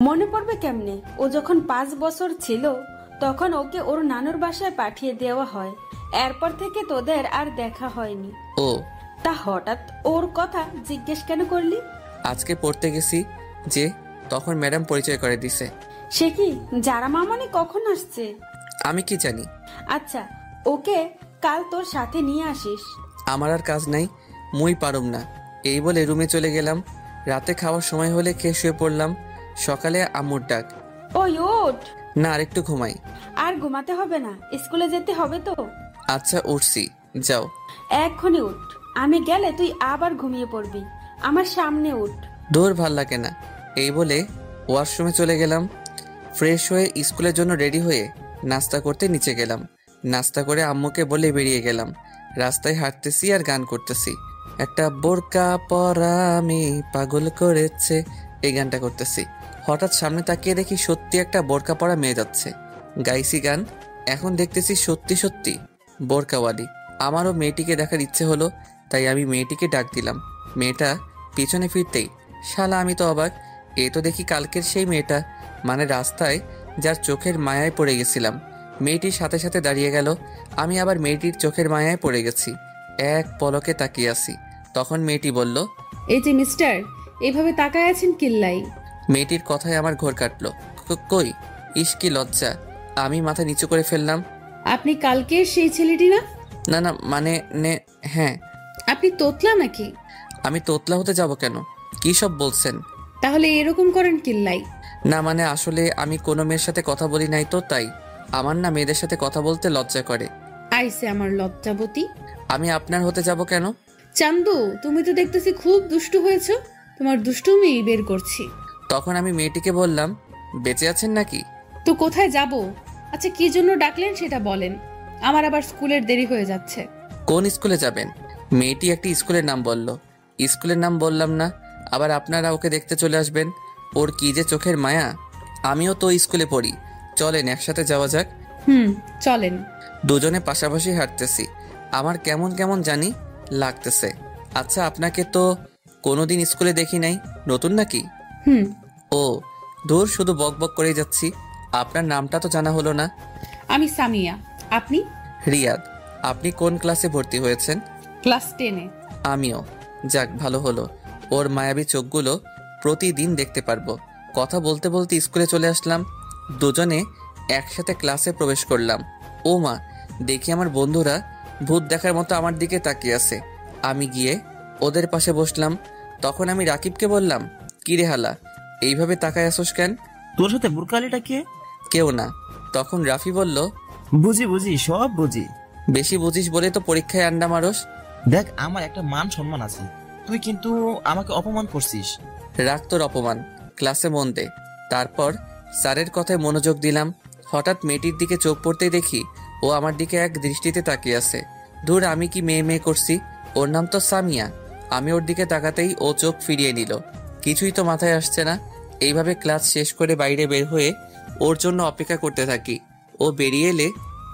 মনে পড়বে কেমনে? ও যখন 5 বছর ছিল তখন ওকে ওর নানুর বাসায় পাঠিয়ে দেওয়া হয়। এরপর থেকে তোদের আর দেখা হয়নি। ও তা হঠাৎ ওর কথা জিজ্ঞেস কেন করলি? আজকে পড়তে গেছি যে, তখন ম্যাডাম পরিচয় করে দিছে। সে কি যারা মামনি কখন আসছে? আমি কি জানি। আচ্ছা, ওকে কাল তোর সাথে নিয়ে আসিস। আমার আর কাজ নাই, মুই পারুম না। এই বলে রুমে চলে গেলাম। রাতে খাওয়ার সময় হলে খেয়ে শুয়ে পড়লাম। সকালে আম্মুর ডাক। ওই ওঠ। না, আরেকটু ঘুমাই। আর ঘুমাতে হবে না, স্কুলে যেতে হবে তো। আচ্ছা উঠছি, যাও। এক্ষুনি উঠ, আমি গেলে তুই আবার ঘুমিয়ে পড়বি। আমার সামনে উঠ। দূর ভাল লাগে না। এই বলে ওয়াশরুমে চলে গেলাম। ফ্রেশ হয়ে স্কুলের জন্য রেডি হয়ে নাস্তা করতে নিচে গেলাম। নাস্তা করে আম্মুকে বলে বেরিয়ে গেলাম। রাস্তায় হাঁটতেছি আর গান করতেছি। একটা বোরকা পরা আমি পাগল করেছে, এই গানটা করতেছি। হঠাৎ সামনে তাকিয়ে দেখি সত্যি একটা বোরকা পরা মেয়ে যাচ্ছে। গাইছি গান। এখন দেখতেছি সত্যি সত্যি বোরকাওয়ালি। আমারও মেয়েটিকে দেখার ইচ্ছে হলো, তাই আমি মেয়েটিকে ডাক দিলাম। মেয়েটা পিছনে ফিরতেই শালা আমি তো অবাক। এ তো দেখি কালকের সেই মেয়েটা, মানে রাস্তায় যার চোখের মায়ায় পড়ে গেছিলাম। মেয়েটির সাথে সাথে দাঁড়িয়ে গেল। আমি আবার মেয়েটির চোখের মায়ায় পড়ে গেছি। এক পলকে তাকিয়ে আছি। তখন মেয়েটি বলল, এই যে মিস্টার, এইভাবে তাকায় আছেন কিল্লাই? মেয়েটির কথায় আমার ঘোর কাটলো। কই, ইস কি লজ্জা। আমি মাথা নিচু করে ফেললাম। আপনি কালকে সেই ছেলেটি না? না না, মানে হ্যাঁ। আপনি তোতলা নাকি? আমি তোতলা হতে যাব কেন? কি সব বলছেন? তাহলে এরকম করেন কিল্লাই? না মানে আসলে আমি কোনো মেয়ের সাথে কথা বলি নাই তো, তাই। আমার না মেয়েদের সাথে কথা বলতে লজ্জা করে। আইসে আমার লজ্জাবতী। আমি আপনার হতে যাব কেন? চান্দু, তুমি তো দেখতেছি খুব দুষ্টু হয়েছো। তোমার দুষ্টুমি বের করছি। তখন আমি মেয়েটিকে বললাম, বেঁচে আছেন নাকি? তো কোথায় যাব? আচ্ছা, কি জন্য ডাকলেন সেটা বলেন। আমার আবার স্কুলের দেরি হয়ে যাচ্ছে। কোন স্কুলে যাবেন? মেয়েটি একটি স্কুলের নাম বলল। স্কুলের নাম বললাম না, আবার আপনারা ওকে দেখতে চলে আসবেন। ওর কি যে চোখের মায়া। আমিও তো স্কুলে পড়ি, চলেন একসাথে যাওয়া যাক। চলেন। দুজনে পাশাপাশি হাঁটতেছি। আমার কেমন কেমন জানি লাগতেছে। আচ্ছা, আপনাকে তো কোনোদিন স্কুলে দেখি নাই, নতুন নাকি? হুম। ও দূর, শুধু বক বক করেই যাচ্ছি। আপনার নামটা তো জানা হলো না। আমি সামিয়া। আপনি? রিয়াদ। আপনি কোন ক্লাসে ভর্তি হয়েছেন? ক্লাস 10-এ। আমিও। যাক, ভালো হলো। ওর মায়াবী চোখগুলো প্রতিদিন দেখতে পারবো। কথা বলতে বলতে স্কুলে চলে আসলাম। দুজনে একসাথে ক্লাসে প্রবেশ করলাম। ও মা, দেখি আমার বন্ধুরা ভূত দেখার মতো আমার দিকে তাকিয়ে আছে। আমি গিয়ে ওদের পাশে বসলাম। তখন আমি রাকিবকে বললাম, কি রে হালা, এইভাবে তাকায় আসোস কেন? তোর সাথে বুরকালিটা কে? কেউ না। তখন রাফি বলল, বুঝি বুঝি, সব বুঝি। বেশি বুঝিস বলে তো পরীক্ষায় আন্ডা মারস। দেখ, আমার একটা মান সম্মান আছে, তুই কিন্তু আমাকে অপমান করছিস। রাখ তোর অপমান, ক্লাসে মন দে। তারপর স্যারের কথায় মনোযোগ দিলাম। হঠাৎ মেয়েটির দিকে চোখ পড়তেই দেখি ও আমার দিকে এক দৃষ্টিতে তাকিয়ে আছে। ধুর, আমি কি মেয়ে মেয়ে করছি? ওর নাম তো সামিয়া। আমি ওর দিকে তাকাতেই ও চোখ ফিরিয়ে নিল। কিছুই তো মাথায় আসছে না। এইভাবে ক্লাস শেষ করে বাইরে বের হয়ে ওর জন্য অপেক্ষা করতে থাকি। ও বেরিয়ে এলে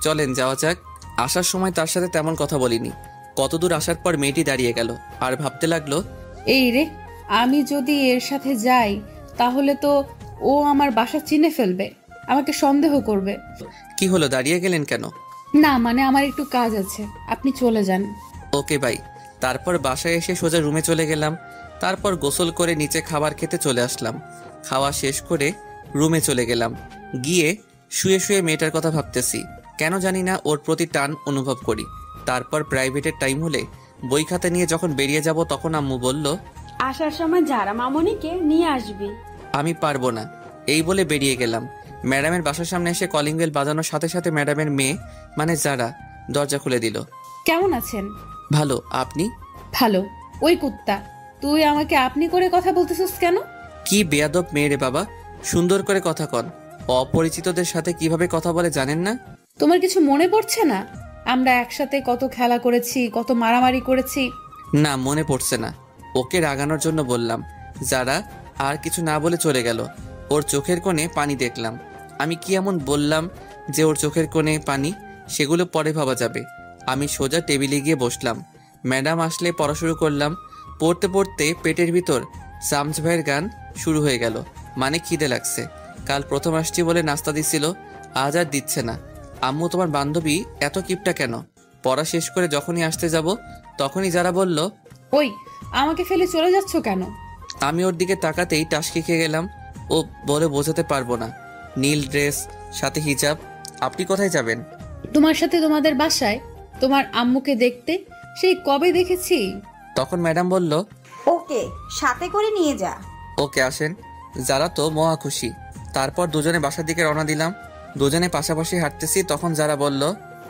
চলেন যাওয়া যাক। আসার সময় তার সাথে তেমন কথা বলিনি। কতদূর আসার পর মেয়েটি দাঁড়িয়ে গেল আর ভাবতে লাগলো, এই রে, আমি যদি এর সাথে যাই তাহলে তো ও আমার বাসা চিনে ফেলবে, আমাকে সন্দেহ করবে। কি হলো, দাঁড়িয়ে গেলেন কেন? না মানে আমার একটু কাজ আছে, আপনি চলে যান। Okay bye. তারপর বাসায় এসে সোজা রুমে চলে গেলাম। তারপর গোসল করে নিচে খাবার খেতে চলে আসলাম। খাওয়া শেষ করে রুমে চলে গেলাম। গিয়ে শুয়ে শুয়ে মেয়েটার কথা ভাবতেছি। কেন জানি না ওর প্রতি টান অনুভব করি। তারপর প্রাইভেটের টাইম হলে বই খাতা নিয়ে যখন বেরিয়ে যাব তখন আম্মু বলল, আসার সময় যারা মামনিকে নিয়ে আসবি। আমি পারবো না। এই বলে বেরিয়ে গেলাম। ম্যাডামের বাসার সামনে এসে কলিং বেল বাজানোর সাথে সাথে ম্যাডামের মেয়ে মানে যারা দরজা খুলে দিল। কেমন আছেন? ভালো, আপনি? ভালো। ওই কুত্তা, তুই আমাকে আপনি করে কথা বলতেছিস কেন? কি বেয়াদব মেয়ে রে বাবা, সুন্দর করে কথা কন। অপরিচিতদের সাথে কিভাবে কথা বলে জানেন না? তোমার কিছু মনে পড়ছে না? আমরা একসাথে কত খেলা করেছি, কত মারামারি করেছি। না, মনে পড়ছে না। ওকে রাগানোর জন্য বললাম। যারা আর কিছু না বলে চলে গেল। ওর চোখের কোণে পানি দেখলাম। আমি কি এমন বললাম যে ওর চোখের কোণে পানি? সেগুলো পরে ভাবা যাবে। আমি সোজা টেবিলে গিয়ে বসলাম। ম্যাডাম আসলে পড়া শুরু করলাম। পড়তে পড়তে পেটের ভিতর সামস ভাইয়ের গান শুরু হয়ে গেল। মানে খিদে লাগছে। কাল প্রথম আসছি বলে নাস্তা দিছিল, আজ আর দিচ্ছে না। আম্মু তোমার বান্ধবী এত কিপটা কেন? পড়া শেষ করে যখনই আসতে যাব তখনই যারা বলল। ওই, আমাকে ফেলে চলে যাচ্ছ কেন? আমি ওর দিকে তাকাতেই টাসকি খেয়ে গেলাম। ও বলে বোঝাতে পারবো না। নীল ড্রেস, সাথে হিজাব। আপনি কোথায় যাবেন? তোমার সাথে তোমাদের বাসায়। তোমার আম্মুকে দেখতে সেই কবে দেখেছি। তখন ম্যাডাম বলল, ওকে সাথে করে নিয়ে যা। ওকে আসেন। যারা তো মহা খুশি। তারপর দুজনে বাসার দিকে রওনা দিলাম। দুজনে পাশাপাশি হাঁটতেছি, তখন যারা বলল,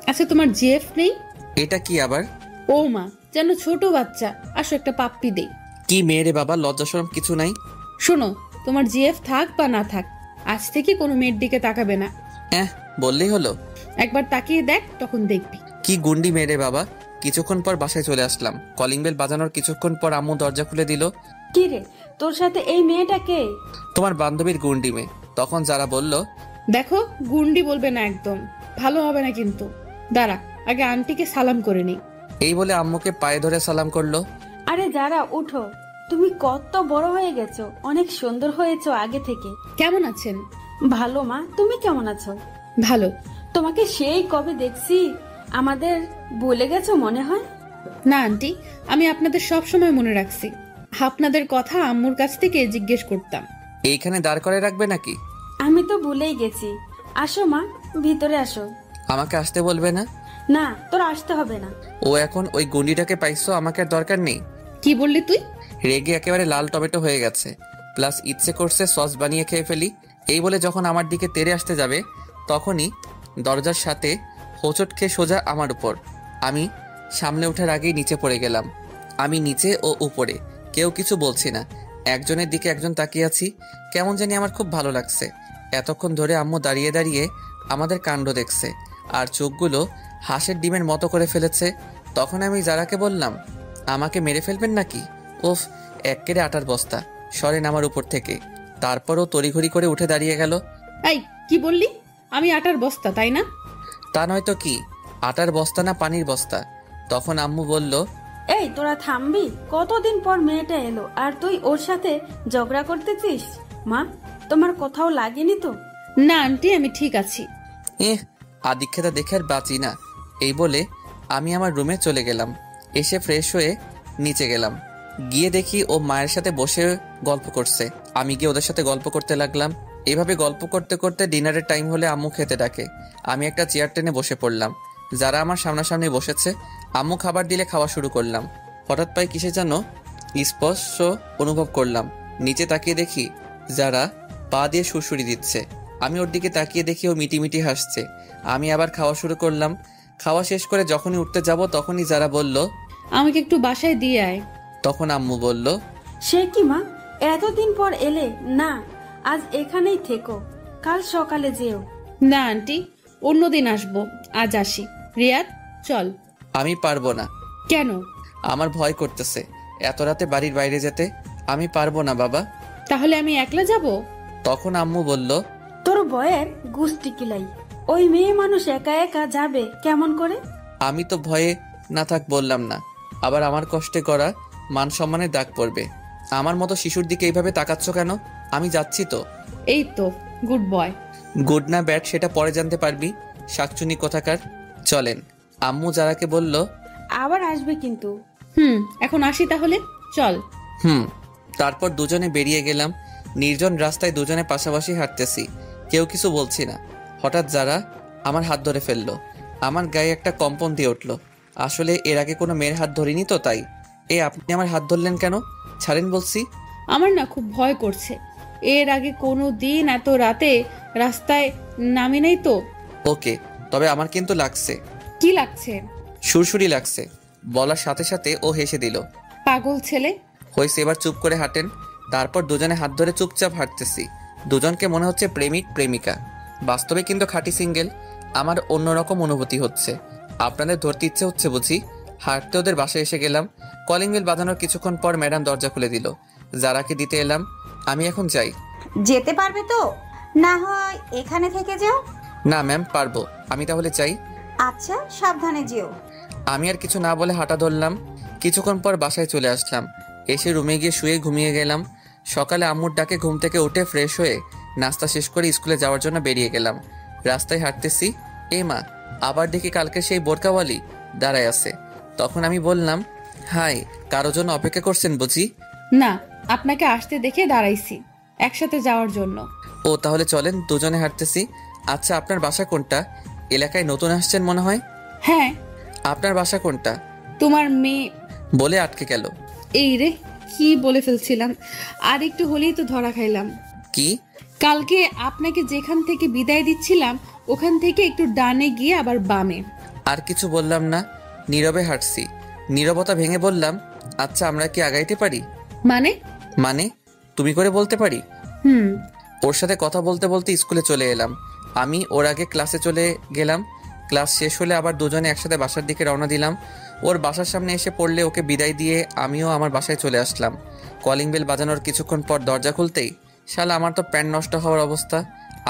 আচ্ছা, তোমার জিএফ নেই? এটা কি আবার? ও মা, যেন ছোট বাচ্চা। আসো একটা পাপ্পি দেই। কি মেয়ে রে বাবা, লজ্জা শরম কিছু নাই? শোনো, তোমার জিএফ থাক বা না থাক, আজ থেকে কোনো মেয়ের দিকে তাকাবে না। হ্যাঁ, বললেই হলো। একবার তাকিয়ে দেখ, তখন দেখবি। কি গুন্ডি মেয়ে রে বাবা। কিছুক্ষণ পর বাসায় চলে আসলাম। কলিং বেল বাজানোর কিছুক্ষণ পর আম্মু দরজা খুলে দিল। কি রে, তোর সাথে এই মেয়েটা কে? তোমার বান্ধবীর গুন্ডি মেয়ে। তখন যারা বলল, দেখো, গুন্ডি বলবে না একদম, ভালো হবে না কিন্তু। দাঁড়া, আগে আন্টিকে সালাম করে নিই। এই বলে আম্মুকে পায়ে ধরে সালাম করলো। আরে যারা, উঠো। তুমি কত বড় হয়ে গেছো, অনেক সুন্দর হয়েছো আগে থেকে। কেমন আছেন? ভালো মা, তুমি কেমন আছো? ভালো। তোমাকে সেই কবে দেখছি, আমাদের ভুলে গেছো মনে হয়। না আন্টি, আমি আপনাদের সব সময় মনে রাখছি। আপনাদের কথা আম্মুর কাছ থেকে জিজ্ঞেস করতাম। এইখানে দাঁড় করে রাখবে নাকি? আমি তো ভুলেই গেছি। আসো মা, ভিতরে আসো। আমাকে আসতে বলবে না? না, তোর আসতে হবে না। ও এখন ওই গুন্ডিটাকে পাইছো, আমাকে আর দরকার নেই। কি বললি তুই? রেগে একেবারে লাল টমেটো হয়ে গেছে। প্লাস ইচ্ছে করছে সস বানিয়ে খেয়ে ফেলি। এই বলে যখন আমার দিকে তেড়ে আসতে যাবে, তখনই দরজার সাথে হোঁচট খেয়ে সোজা আমার উপর। আমি সামনে ওঠার আগেই নিচে পড়ে গেলাম। আমি নিচে ও উপরে, কেউ কিছু বলছি না। একজনের দিকে একজন তাকিয়ে আছি। কেমন জানি আমার খুব ভালো লাগছে। এতক্ষণ ধরে আম্মু দাঁড়িয়ে দাঁড়িয়ে আমাদের কাণ্ড দেখছে, আর চোখগুলো হাঁসের ডিমের মতো করে ফেলেছে। তখন আমি যারাকে বললাম, আমাকে মেরে ফেলবেন নাকি? ওফ, এক্কেরে আটার বস্তা, সরেন আমার উপর থেকে। তারপরও তড়িঘড়ি করে উঠে দাঁড়িয়ে গেল। এই, কি বললি? আমি আটার বস্তা, তাই না? তা নয়তো কি, আটার বস্তা না পানির বস্তা? তখন আম্মু বলল, এই তোরা থামবি? কতদিন পর মেয়েটা এলো আর তুই ওর সাথে ঝগড়া করতেছিস? মা, তোমার কোথাও লাগেনি তো? না আন্টি, আমি ঠিক আছি। আদিক্ষেতা দেখে আর বাঁচি না। এই বলে আমি আমার রুমে চলে গেলাম। এসে ফ্রেশ হয়ে নিচে গেলাম। গিয়ে দেখি ও মায়ের সাথে বসে গল্প করছে। আমি গিয়ে ওদের সাথে গল্প করতে লাগলাম। এভাবে গল্প করতে করতে ডিনারের টাইম হলে আম্মু খেতে ডাকে। আমি একটা চেয়ার টেনে বসে পড়লাম। যারা আমার সামনাসামনি বসেছে। আম্মু খাবার দিলে খাওয়া শুরু করলাম। হঠাৎ পায়ে কিসে যেন স্পর্শ অনুভব করলাম। নিচে তাকিয়ে দেখি যারা পা দিয়ে সুরসুরি দিচ্ছে। আমি ওর দিকে তাকিয়ে দেখি ও মিটিমিটি হাসছে। আমি আবার খাওয়া শুরু করলাম। খাওয়া শেষ করে যখনই উঠতে যাব তখনই যারা বলল, আমাকে একটু বাসায় দিয়ে আয়। তখন আম্মু বলল, সে কি মা, এতদিন পর এলে? না, আজ এখানেই থেকো, কাল সকালে যেও। না আন্টি, অন্যদিন আসবো, আজ আসি। রিয়াদ, চল। আমি পারবো না। কেন? আমার ভয় করতেছে এত রাতে বাড়ির বাইরে যেতে। আমি পারবো না বাবা। তাহলে আমি একলা যাব? তখন আম্মু বলল, তোর বয়ের গুষ্টি কিলাই, ওই মেয়ে মানুষ একা একা যাবে কেমন করে? আমি তো ভয়ে না থাক বললাম না, আবার আমার কষ্টে করা মান সম্মানের দাগ পড়বে। আমার মতো শিশুর দিকে এইভাবে তাকাচ্ছ কেন? আমি যাচ্ছি তো। এই তো, গুড বয়। গুড না ব্যাড সেটা পরে জানতে পারবি, শাকচুনি কোথাকার। চলেন। আম্মু যারাকে বলল, আবার আসবে কিন্তু। এখন আসি তাহলে, চল। তারপর দুজনে বেরিয়ে গেলাম। নির্জন রাস্তায় দুজনে পাশাপাশি হাঁটতেছি, কেউ কিছু বলছি না। হঠাৎ যারা আমার হাত ধরে ফেললো। আমার গায়ে একটা কম্পন দিয়ে উঠলো। আসলে এর আগে কোনো মেয়ের হাত ধরিনি তো, তাই। আপনি আমার হাত ধরলেন কেন? ছাড়েন বলছি। আমার না খুব ভয় করছে। এর আগে কোনো দিন এত রাতে রাস্তায় নামি নাই তো। ওকে, তবে আমার কিন্তু লাগছে। কি লাগছে? সুরসুরি লাগছে। বলার সাথে সাথে ও হেসে দিল। পাগল ছেলে। হয়েছে, এবার চুপ করে হাঁটেন। তারপর দুজনে হাত ধরে চুপচাপ হাঁটতেছি। দুজনকে মনে হচ্ছে প্রেমিক প্রেমিকা। বাস্তবে কিন্তু খাঁটি সিঙ্গেল। আমার অন্যরকম অনুভূতি হচ্ছে। আপনাদের ধরতে ইচ্ছে হচ্ছে বুঝি? হাঁটতে ওদের বাসায় এসে গেলাম। কলিং বেল বাজানোর কিছুক্ষণ পর ম্যাডাম দরজা খুলে দিল। যারাকে দিতে এলাম। আমি এখন যাই। যেতে পারবে তো? না হয় এখানে থেকে যাও। না ম্যাম, পারবো। আমি তাহলে চাই। আচ্ছা, সাবধানে যেও। আমি আর কিছু না বলে হাঁটা ধরলাম। কিছুক্ষণ পর বাসায় চলে আসলাম। এসে রুমে গিয়ে শুয়ে ঘুমিয়ে গেলাম। সকালে আম্মুর ডাকে ঘুম থেকে উঠে ফ্রেশ হয়ে নাস্তা শেষ করে স্কুলে যাওয়ার জন্য বেরিয়ে গেলাম। রাস্তায় হাঁটতেছি, এ মা, আবার দেখি কালকে সেই বোরকাওয়ালি দাঁড়ায় আছে। তখন আমি বললাম, হাই, কারো জন্য অপেক্ষা করছেন বুঝি? না, আপনাকে আসতে দেখে দাঁড়াইছি একসাথে যাওয়ার জন্য। ও তাহলে চলেন, দুজনে হাঁটতেছি। আচ্ছা, আপনার বাসা কোনটা? এলাকায় নতুন আসছেন মনে হয়। হ্যাঁ। আপনার বাসা কোনটা? তোমার মেয়ে বলে আটকে গেল। এই রে, কি বলে ফেলছিলাম, আর একটু হলেই তো ধরা খাইলাম। কি? কালকে আপনাকে যেখান থেকে বিদায় দিচ্ছিলাম ওখান থেকে একটু ডানে গিয়ে আবার বামে। আর কিছু বললাম না, নীরবে হাঁটছি। নীরবতা ভেঙে বললাম, আচ্ছা আমরা কি আগাইতে পারি? মানে? মানে তুমি করে বলতে পারি। হুম। ওর সাথে কথা বলতে বলতে স্কুলে চলে এলাম। আমি ওর আগে ক্লাসে চলে গেলাম। ক্লাস শেষ হলে আবার দুজনে একসাথে বাসার দিকে রওনা দিলাম। ওর বাসার সামনে এসে পড়লে ওকে বিদায় দিয়ে আমিও আমার বাসায় চলে আসলাম। কলিং বেল বাজানোর কিছুক্ষণ পর দরজা খুলতেই শালা আমার তো প্যান্ট নষ্ট হওয়ার অবস্থা।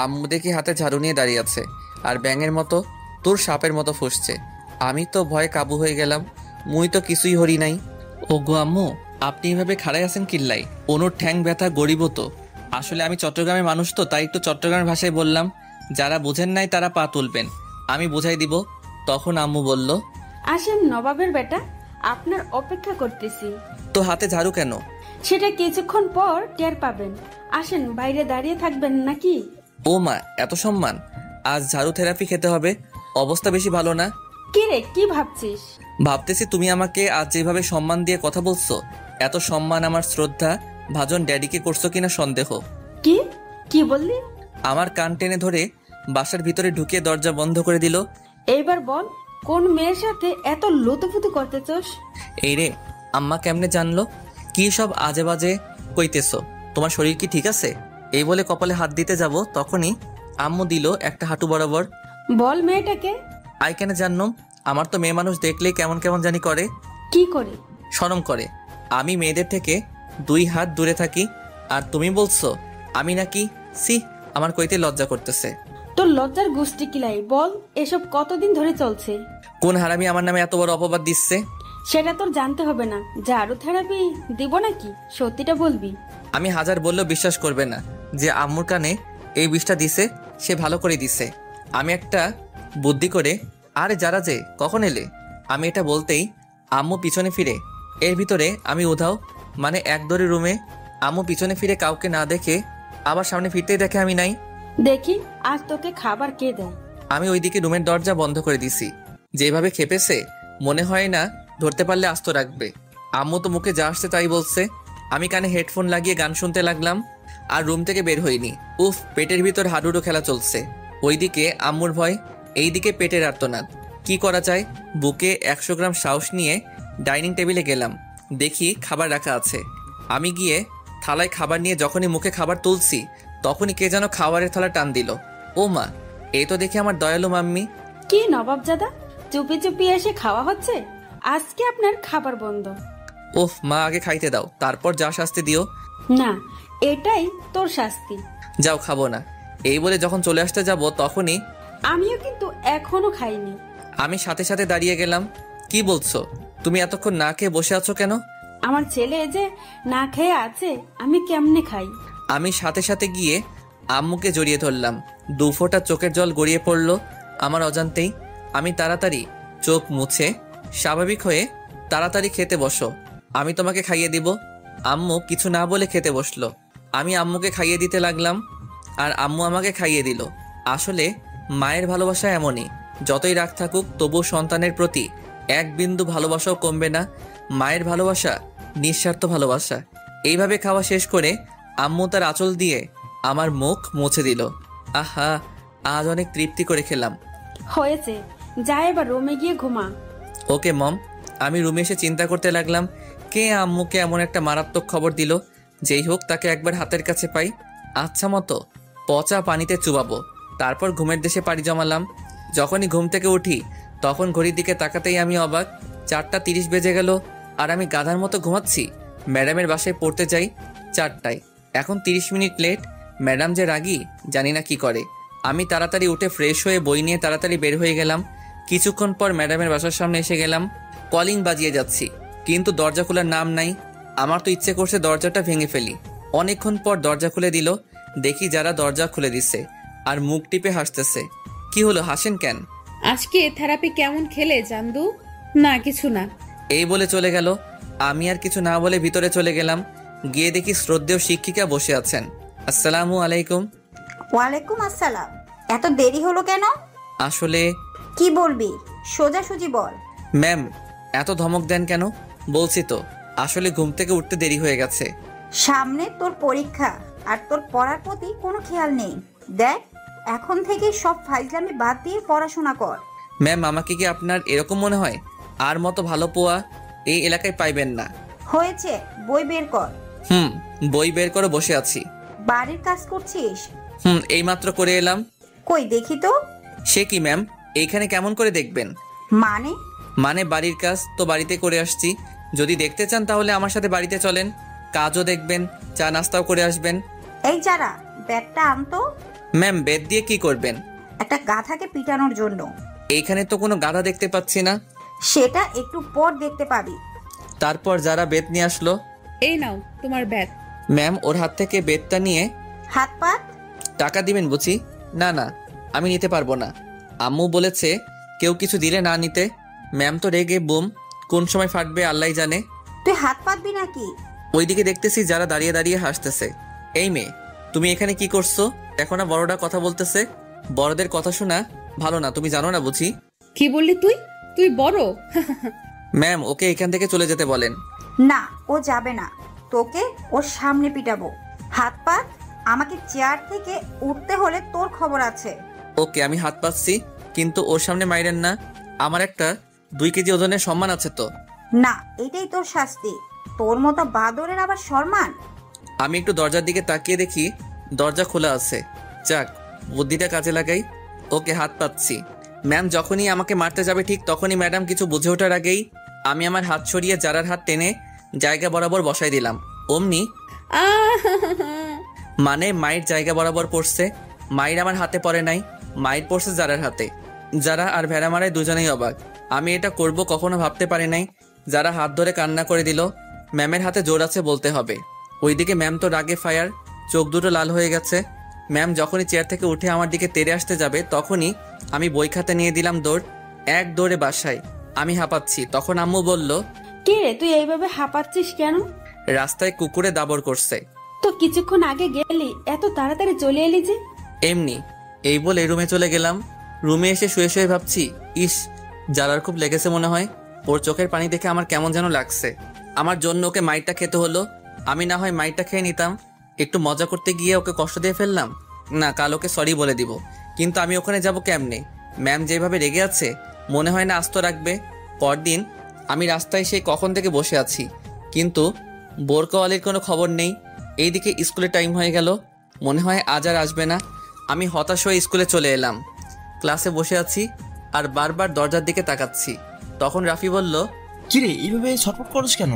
আম্মু দেখি হাতে ঝাড়ু নিয়ে দাঁড়িয়ে আছে আর ব্যাঙের মতো তোর সাপের মতো ফুসছে। আমি তো ভয়ে কাবু হয়ে গেলাম। মুই তো কিছুই হরি নাই। ও গো আম্মু, আপনি এভাবে খাড়াই আছেন কিল্লাই? অনুর ঠ্যাং ব্যথা গরিব তো। আসলে আমি চট্টগ্রামের মানুষ তো, তাই একটু চট্টগ্রামের ভাষায় বললাম। যারা বুঝেন নাই তারা পা তুলবেন, আমি বুঝাই দিব। তখন আম্মু বলল, আসেন নবাবের বেটা, আপনার অপেক্ষা করতেছি। তো হাতে ঝাড়ু কেন? সেটা কিছুক্ষণ পর টের পাবেন। আসেন, বাইরে দাঁড়িয়ে থাকবেন নাকি? ও মা, এত সম্মান? আজ ঝাড়ু থেরাপি খেতে হবে। অবস্থা বেশি ভালো না। কি রে, কি ভাবছিস? ভাবতেছি তুমি আমাকে আজ যেভাবে সম্মান দিয়ে কথা বলছো, এত সম্মান আমার শ্রদ্ধা ভাজন ড্যাডিকে করছো কিনা সন্দেহ। কি কি বললি? আমার কান টেনে ধরে বাসার ভিতরে ঢুকিয়ে দরজা বন্ধ করে দিল। এইবার বল, কোন মেয়ের সাথে এত লুতুপুতু করতে চাস? এই রে, আম্মা কেমনে জানলো? কি সব আজে বাজে কইতেছো? তোমার শরীর কি ঠিক আছে? এই বলে কপালে হাত দিতে যাব, তখনই আম্মু দিল একটা হাঁটু বরাবর। বল মেয়েটাকে। আই কেন জানলাম? আমার তো মেয়ে মানুষ দেখলেই কেমন কেমন জানি করে। কি করে? শরম করে। আমি মেয়েদের থেকে 2 হাত দূরে থাকি, আর তুমি বলছো আমি নাকি? সি, আমার কইতে লজ্জা করতেছে। তোর লজ্জার গোষ্ঠী কিলাই, বল এসব কতদিন ধরে চলছে? কোন হারামি আমার নামে এত বড় অপবাদ দিচ্ছে? সেটা তোর জানতে হবে না। ঝাড়ু থেরাপি দিব নাকি, সত্যিটা বলবি। আমি হাজার বললেও বিশ্বাস করবে না যে আম্মুর কানে এই বিষটা দিছে, সে ভালো করে দিছে। আমি একটা বুদ্ধি করে, আরে যারা যে কখন এলে, আমি এটা বলতেই আম্মু পিছনে ফিরে। এর ভিতরে আমি উধাও, মানে এক দড়ি রুমে। আম্মু পিছনে ফিরে কাউকে না দেখে আবার সামনে ফিরতেই দেখে আমি নাই। দেখি আজ তোকে খাবার কে দেয়। আমি ওইদিকে রুমের দরজা বন্ধ করে দিছি। যেভাবে খেপেছে, মনে হয় না ধরতে পারলে আস্ত রাখবে। আম্মু তো মুখে যা আসছে তাই বলছে। আমি কানে হেডফোন লাগিয়ে গান শুনতে লাগলাম আর রুম থেকে বের হইনি। উফ, পেটের ভিতর হাডুডু খেলা চলছে। ওইদিকে আম্মুর ভয়, এইদিকে পেটের আর্তনাদ। কি করা যায়? বুকে 100 গ্রাম সাহস নিয়ে ডাইনিং টেবিলে গেলাম। দেখি খাবার রাখা আছে। আমি গিয়ে থালায় খাবার নিয়ে যখনই মুখে খাবার তুলছি, তখনই কে যেন খাবারের থালা টান দিল। ও মা, এই তো দেখি আমার দয়ালু মাম্মি। কি নবাবজাদা, চুপি চুপি এসে খাওয়া হচ্ছে? আজকে আপনার খাবার বন্ধ। ওফ মা, আগে খাইতে দাও, তারপর যা শাস্তি দিও। না, এটাই তোর শাস্তি। যাও, খাবো না। এই বলে যখন চলে আসতে যাব, তখনই আমিও কিন্তু এখনো খাইনি। আমি সাথে সাথে দাঁড়িয়ে গেলাম। কি বলছো? তুমি এতক্ষণ না খেয়ে বসে আছো কেন? আমার ছেলে যে না খেয়ে আছে, আমি কেমনে খাই? আমি সাথে সাথে গিয়ে আম্মুকে জড়িয়ে ধরলাম। 2 ফোঁটা চোখের জল গড়িয়ে পড়ল আমার অজান্তেই। আমি তাড়াতাড়ি চোখ মুছে স্বাভাবিক হয়ে, তাড়াতাড়ি খেতে বসো, আমি তোমাকে খাইয়ে দিব। আম্মু কিছু না বলে খেতে বসলো। আমি আম্মুকে খাইয়ে দিতে লাগলাম আর আম্মু আমাকে খাইয়ে দিল। আসলে মায়ের ভালোবাসা এমনই, যতই রাগ থাকুক তবু সন্তানের প্রতি 1 বিন্দু ভালোবাসাও কমবে না। মায়ের ভালোবাসা নিঃস্বার্থ ভালোবাসা। এইভাবে খাওয়া শেষ করে আম্মু তার আঁচল দিয়ে আমার মুখ মুছে দিল। আহা, আজ অনেক তৃপ্তি করে খেলাম। হয়েছে, যা এবার রুমে গিয়ে ঘুমা। ওকে মম। আমি রুমে এসে চিন্তা করতে লাগলাম, কে আম্মুকে এমন একটা মারাত্মক খবর দিল। যেই হোক, তাকে একবার হাতের কাছে পাই, আচ্ছা মতো পচা পানিতে চুবাবো। তারপর ঘুমের দেশে পাড়ি জমালাম। যখনই ঘুম থেকে উঠি, তখন ঘড়ির দিকে তাকাতেই আমি অবাক। 4:30 বেজে গেল আর আমি গাধার মতো ঘুমাচ্ছি। ম্যাডামের বাসায় পড়তে যাই 4টায়, এখন 30 মিনিট লেট। ম্যাডাম যে রাগী, জানি না কি করে। আমি তাড়াতাড়ি উঠে ফ্রেশ হয়ে বই নিয়ে তাড়াতাড়ি বের হয়ে গেলাম। কিছুক্ষণ পর ম্যাডামের বাসার সামনে এসে গেলাম। কলিং বাজিয়ে যাচ্ছি, কিন্তু দরজা খোলার নাম নাই। আমার তো ইচ্ছে করছে দরজাটা ভেঙে ফেলি। অনেকক্ষণ পর দরজা খুলে দিল। দেখি যারা দরজা খুলে দিছে আর মুখ টিপে হাসতেছে। কি হলো, হাসেন কেন? আজকে থেরাপি কেমন খেলে জান্দু? না কিছু না। এই বলে চলে গেল। আমি আর কিছু না বলে ভিতরে চলে গেলাম। গিয়ে দেখি শ্রদ্ধেয় শিক্ষিকা বসে আছেন। আসসালামু আলাইকুম। ওয়ালাইকুম আসসালাম। এত দেরি হলো কেন? আসলে কি বলবি? সোজাসুজি বল। ম্যাম, এত ধমক দেন কেন? বলছি তো, আসলে ঘুম থেকে উঠতে দেরি হয়ে গেছে। সামনে তোর পরীক্ষা আর তোর পড়ার প্রতি কোনো খেয়াল নেই। দেখ, এখন থেকে সব ফাইজলামি বাদ দিয়ে পড়াশোনা কর। ম্যাম, আমাকে কি আপনার এরকম মনে হয়? আর মতো ভালো পোয়া এই এলাকায় পাইবেন না। হয়েছে, বই বের কর। বই বের করে বসে আছি। বাড়ির কাজ করছিস? এইমাত্র করে এলাম। কই দেখি তো। সে কি ম্যাম, এইখানে কেমন করে দেখবেন? মানে বাড়ির কাজ তো বাড়িতে করে আসছি। যদি দেখতে চান তাহলে আমার সাথে বাড়িতে চলেন, কাজও দেখবেন, চা নাস্তাও করে আসবেন। এই যারা, ব্যাগটা আনতো। ম্যাম, বেদ দিয়ে কি করবেন? একটা গাধাকে পিটানোর জন্য। এইখানে তো কোনো গাধা দেখতে পাচ্ছি না। সেটা একটু পর দেখতে পাবি। তারপর যারা বেদ নিয়ে আসলো। এই নাও তোমার ব্যাগ। ম্যাম, ওর হাত থেকে বেদটা নিয়ে। হাত পাত। টাকা দিবেন বুঝি? না না, আমি নিতে পারবো না। আম্মু বলেছে কেউ কিছু দিলে না নিতে। ম্যাম তো রেগে বুম, কোন সময় ফাটবে আল্লাহ জানে। তুই হাত পাতবি নাকি? ওইদিকে দেখতেছি যারা দাঁড়িয়ে দাঁড়িয়ে হাসতেছে। এই মেয়ে, তুমি এখানে কি করছো? দেখো না বড়রা কথা বলতেছে। বড়দের কথা শোনা ভালো না, তুমি জানো না বুঝি? কি বললি তুই? তুই বড়? ম্যাম, ওকে এখান থেকে চলে যেতে বলেন। না, ও যাবে না। তোকে ওর সামনে পিটাবো। হাত পাত। আমাকে চেয়ার থেকে উঠতে হলে তোর খবর আছে। ওকে, আমি হাত পাচ্ছি, কিন্তু ওর সামনে মাইরেন না। আমার একটা 2 কেজি ওজনের সম্মান আছে তো। না, এটাই তোর শাস্তি। তোর মতো বাদরের আবার সম্মান? আমি একটু দরজার দিকে তাকিয়ে দেখি দরজা খোলা আছে। যাক, বুদ্ধিটা কাজে লাগাই। ওকে, হাত পাচ্ছি। ম্যাম যখনই আমাকে মারতে যাবে ঠিক তখনই ম্যাডাম কিছু বুঝে ওঠার আগেই আমি আমার হাত সরিয়ে যারার হাত টেনে জায়গা বরাবর বসাই দিলাম। অমনি মানে মায়ের জায়গা বরাবর পড়ছে। মায়ের আমার হাতে পড়ে নাই, মায়ের পড়ছে যারার হাতে। যারা আর ভেড়া মারায় দুজনেই অবাক। আমি এটা করব কখনো ভাবতে পারি নাই। যারা হাত ধরে কান্না করে দিল। ম্যামের হাতে জোর আছে বলতে হবে। ওইদিকে ম্যাম তো রাগে ফায়ার, চোখ দুটো লাল হয়ে গেছে। ম্যাম যখনই চেয়ার থেকে উঠে আমার দিকে তেড়ে আসতে যাবে তখনই আমি বই খাতা নিয়ে দিলাম দৌড়। এক দৌড়ে বাসায়। আমি হাঁপাচ্ছি। তখন আম্মু বলল, কে রে, তুই এইভাবে হাঁপাচ্ছিস কেন? রাস্তায় কুকুরে দাবর করছে। তো কিছুক্ষণ আগে গেলি, এত তাড়াতাড়ি চলে এলি যে? এমনি। এই বলে রুমে চলে গেলাম। রুমে এসে শুয়ে শুয়ে ভাবছি, ইস, যারার খুব লেগেছে মনে হয়। ওর চোখের পানি দেখে আমার কেমন যেন লাগছে। আমার জন্য ওকে মাইরটা খেতে হলো। আমি না হয় মাইরটা খেয়ে নিতাম। একটু মজা করতে গিয়ে ওকে কষ্ট দিয়ে ফেললাম। না, কাল ওকে সরি বলে দিব। কিন্তু আমি ওখানে যাব কেমনে? ম্যাম যেভাবে রেগে আছে মনে হয় না আস্ত রাখবে। পরদিন আমি রাস্তায় সেই কখন থেকে বসে আছি, কিন্তু বোরকাওয়ালির কোনো খবর নেই। এইদিকে স্কুলে টাইম হয়ে গেল, মনে হয় আজ আর আসবে না। আমি হতাশ হয়ে স্কুলে চলে এলাম। ক্লাসে বসে আছি আর বারবার দরজার দিকে তাকাচ্ছি। তখন রাফি বলল, কিরে এইভাবে ছটফট করছ কেন?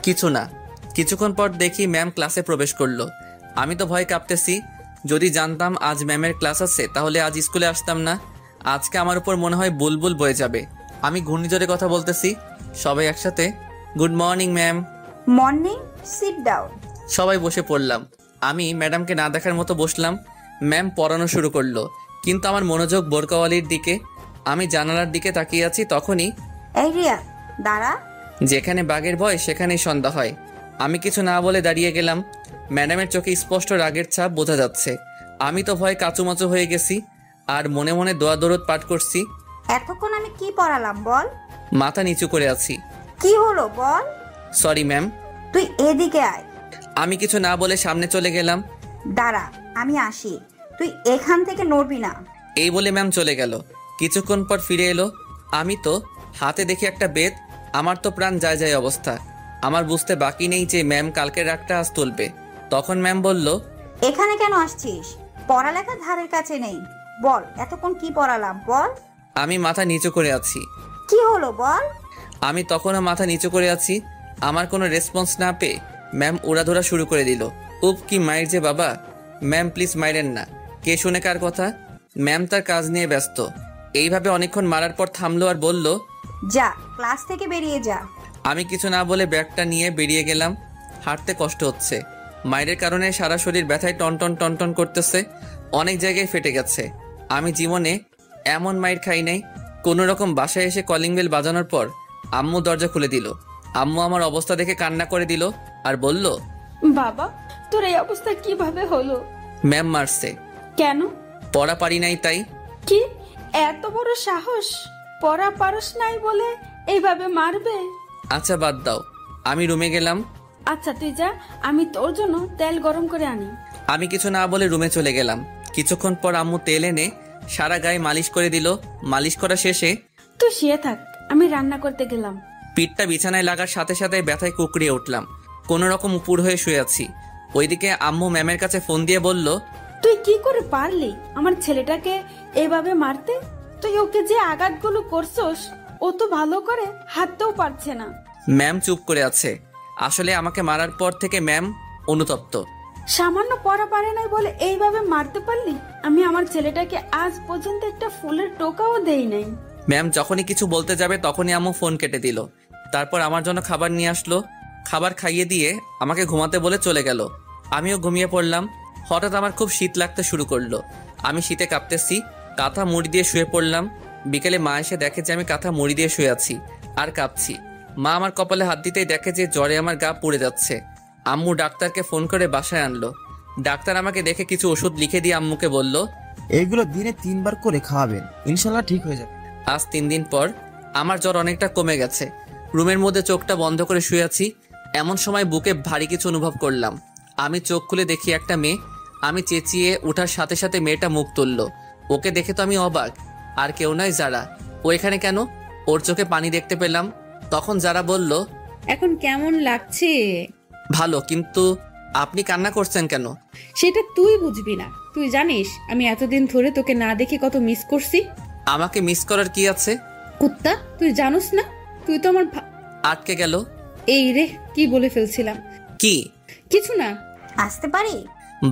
কিছু না। কিছুক্ষণ পর দেখি ম্যাম ক্লাসে প্রবেশ করলো। আমি তো ভয় কাঁপতেছি। যদি জানতাম আজ ম্যামের ক্লাস আছে তাহলে আজ স্কুলে আসতাম না। আজকে আমার উপর মনে হয় বুলবুল বয়ে যাবে। আমি ঘূর্ণিঝড়ে কথা বলতেছি। সবাই একসাথে good morning ma'am. Morning. Sit down. সবাই বসে পড়লাম। আমি ম্যাডামকে না দেখার মতো বসলাম। ম্যাম পড়ানো শুরু করলো, কিন্তু আমার মনোযোগ বোরকাওয়ালির দিকে। আমি জানালার দিকে তাকিয়ে আছি। তখনই, এই রিয়া, দাঁড়া। যেখানে বাঘের ভয় সেখানেই সন্ধ্যা হয়। আমি কিছু না বলে দাঁড়িয়ে গেলাম। ম্যাডামের চোখে স্পষ্ট রাগের ছাপ বোঝা যাচ্ছে। আমি তো ভয় কাচুমাচু হয়ে গেছি আর মনে মনে দোয়া দরুদ পাঠ করছি। এতক্ষণ আমি কি পড়ালাম বল? মাথা নিচু করে আছি। কি হলো বল? Sorry ma'am. তুই এদিকে আয়। আমি কিছু না বলে সামনে চলে গেলাম। দাঁড়া, আমি আসি। তুই এখান থেকে নড়বি না। এই বলে ম্যাম চলে গেল। কিছুক্ষণ পর ফিরে এলো। আমি তো হাতে দেখি একটা বেত। আমার তো প্রাণ যায় যায় অবস্থা। আমার বুঝতে বাকি নেই যে ম্যাম কালকের রাগটা আজ তুলবে। তখন ম্যাম বলল, এখানে কেন আসছিস? পড়ালেখা ধারের কাছে নেই। বল, এতক্ষণ কি পড়ালাম বল? আমি মাথা নিচু করে আছি। কি হলো বল? আমি তখনও মাথা নিচু করে আছি। আমার কোনো রেসপন্স না পেয়ে ম্যাম উড়াধরা শুরু করে দিল। উপ, কি মাইর যে বাবা। ম্যাম প্লিজ মাইরেন না। কে শুনে কার কথা? ম্যাম তার কাজ নিয়ে ব্যস্ত। এইভাবে অনেকক্ষণ মারার পর থামলো আর বলল, যা, ক্লাস থেকে বেরিয়ে যা। আমি কিছু না বলে ব্যাগটা নিয়ে বেরিয়ে গেলাম। হাঁটতে কষ্ট হচ্ছে। মায়ের কারণে সারা শরীর ব্যথায় টনটন টনটন করতেছে, অনেক জায়গায় ফেটে গেছে। আমি জীবনে এমন মায়ের খাই নাই। কোনো রকম বাসায় এসে কলিং বেল বাজানোর পর আম্মু দরজা খুলে দিল। আম্মু আমার অবস্থা দেখে কান্না করে দিল আর বলল, বাবা, তোর এই অবস্থা কিভাবে হলো? ম্যাম মারছে। কেন? পড়া পারি নাই তাই। কি এত বড় সাহস? পড়া পারস নাই বলে এইভাবে মারবে? আচ্ছা বাদ দাও, আমি রুমে গেলাম। আচ্ছা তুই যা, আমি তোর জন্য তেল গরম করে আনি। আমি কিছু না বলে রুমে চলে গেলাম। কিছুক্ষণ পর আম্মু তেল এনে সারা গায়ে মালিশ করে দিল। মালিশ করা শেষে তুই শুয়ে থাক, আমি রান্না করতে গেলাম। পিঠটা বিছানায় লাগার সাথে সাথে ব্যথায় কুকড়িয়ে উঠলাম। কোনো রকম উপর হয়ে শুয়ে আছি। ওইদিকে আম্মু ম্যামের কাছে ফোন দিয়ে বলল, তুই কি করে পারলি আমার ছেলেটাকে এভাবে মারতে? তুই ওকে যে আঘাতগুলো করছস, ও তো ভালো করে হাঁটতেও পারছে না। ম্যাম চুপ করে আছে। আসলে আমাকে মারার পর থেকে ম্যাম অনুতপ্ত। সামান্য পড়া পারে নাই বলে এইভাবে মারতে পারলি? আমি আমার ছেলেটাকে আজ পর্যন্ত একটা ফুলের টোকাও দেই নাই। ম্যাম যখনই কিছু বলতে যাবে তখনই আম্মু ফোন কেটে দিল। তারপর আমার জন্য খাবার নিয়ে আসলো। খাবার খাইয়ে দিয়ে আমাকে ঘুমাতে বলে চলে গেল। আমিও ঘুমিয়ে পড়লাম। হঠাৎ আমার খুব শীত লাগতে শুরু করলো। আমি শীতে কাঁপতেছি, কাঁথা মুড়ি দিয়ে শুয়ে পড়লাম। বিকেলে মা এসে দেখে যে আমি কাঁথা মুড়ি দিয়ে শুয়ে আছি আর কাঁপছি। মা আমার কপালে হাত দিতেই দেখে যে জ্বরে আমার গা পুড়ে যাচ্ছে। আম্মু ডাক্তারকে ফোন করে বাসায় আনলো। ডাক্তার আমাকে দেখে কিছু ওষুধ লিখে দিয়ে আম্মুকে বলল, এইগুলো দিনে 3 বার করে খাওয়াবেন, ইনশাল্লাহ ঠিক হয়ে যাবে। আজ 3 দিন পর আমার জ্বর অনেকটা কমে গেছে। রুমের মধ্যে চোখটা বন্ধ করে শুয়ে আছি। এমন সময় বুকে ভারী কিছু অনুভব করলাম। আমি চোখ খুলে দেখি একটা মেয়ে। আমি চেঁচিয়ে ওঠার সাথে সাথে মেয়েটা মুখ তুলল। ওকে দেখে তো আমি অবাক। আর কেউ নয়, যারা। ও এখানে কেন? ওর চোখে পানি দেখতে পেলাম। তখন যারা বলল, এখন কেমন লাগছে? ভালো, কিন্তু আপনি কান্না করছেন কেন? সেটা তুই বুঝবি না। তুই জানিস আমি এতদিন ধরে তোকে না দেখে কত মিস করছি। আমাকে মিস করার কি আছে? কুত্তা, তুই জানোস না? তুই তো আমার আটকে গেল। এই রে, কি বলে ফেলছিলাম। কি? কিছু না। আসতে পারি?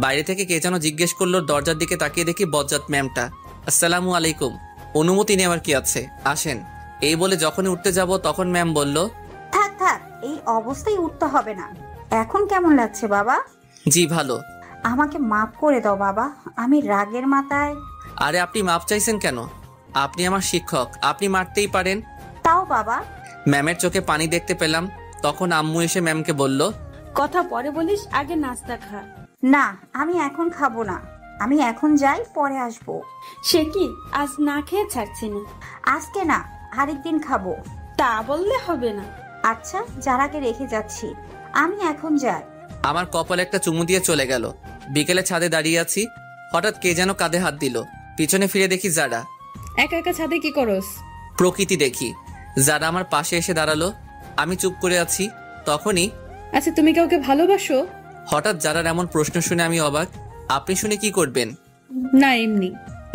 বাইরে থেকে কে যেন জিজ্ঞেস করলো। দরজার দিকে তাকিয়ে দেখি বজ্জাত ম্যামটা। আসসালামু আলাইকুম। অনুমতি নেওয়ার কি আছে, আসেন। এই বলে যখনই উঠতে যাব তখন ম্যাম বলল, থাক থাক, এই অবস্থায় উঠতে হবে না। এখন কেমন লাগছে বাবা? জি ভালো। আমাকে মাফ করে দাও বাবা, আমি রাগের মাথায়। আরে আপনি মাপ চাইছেন কেন? আপনি আমার শিক্ষক, আপনি মারতেই পারেন। তাও বাবা। ম্যামের চোখে পানি দেখতে পেলাম। তখন আম্মু এসে ম্যামকে বলল, কথা পরে বলিস, আগে নাস্তা খা। না, আমি এখন খাবো না। আমি এখন যাই, পরে আসবো। সে কি, আজ না খেয়ে ছাড়ছি না? আজকে না, আরেকদিন খাবো। তা বললে হবে না। আচ্ছা, যারাকে রেখে যাচ্ছি, আমি এখন যাই। আমার কপালে একটা চুমু দিয়ে চলে গেল। বিকেলে ছাদে দাঁড়িয়ে আছি। হঠাৎ কে যেন কাঁধে হাত দিল। পিছনে ফিরে দেখি যারা। একা একা ছাদে কি করস? প্রকৃতি দেখি। যারা আমার পাশে এসে দাঁড়ালো। আমি চুপ করে আছি। তখনই, আচ্ছা তুমি কাউকে ভালোবাসো? হঠাৎ যারার এমন প্রশ্ন শুনে আমি অবাক। আপনি শুনে কি করবেন? না এমনি।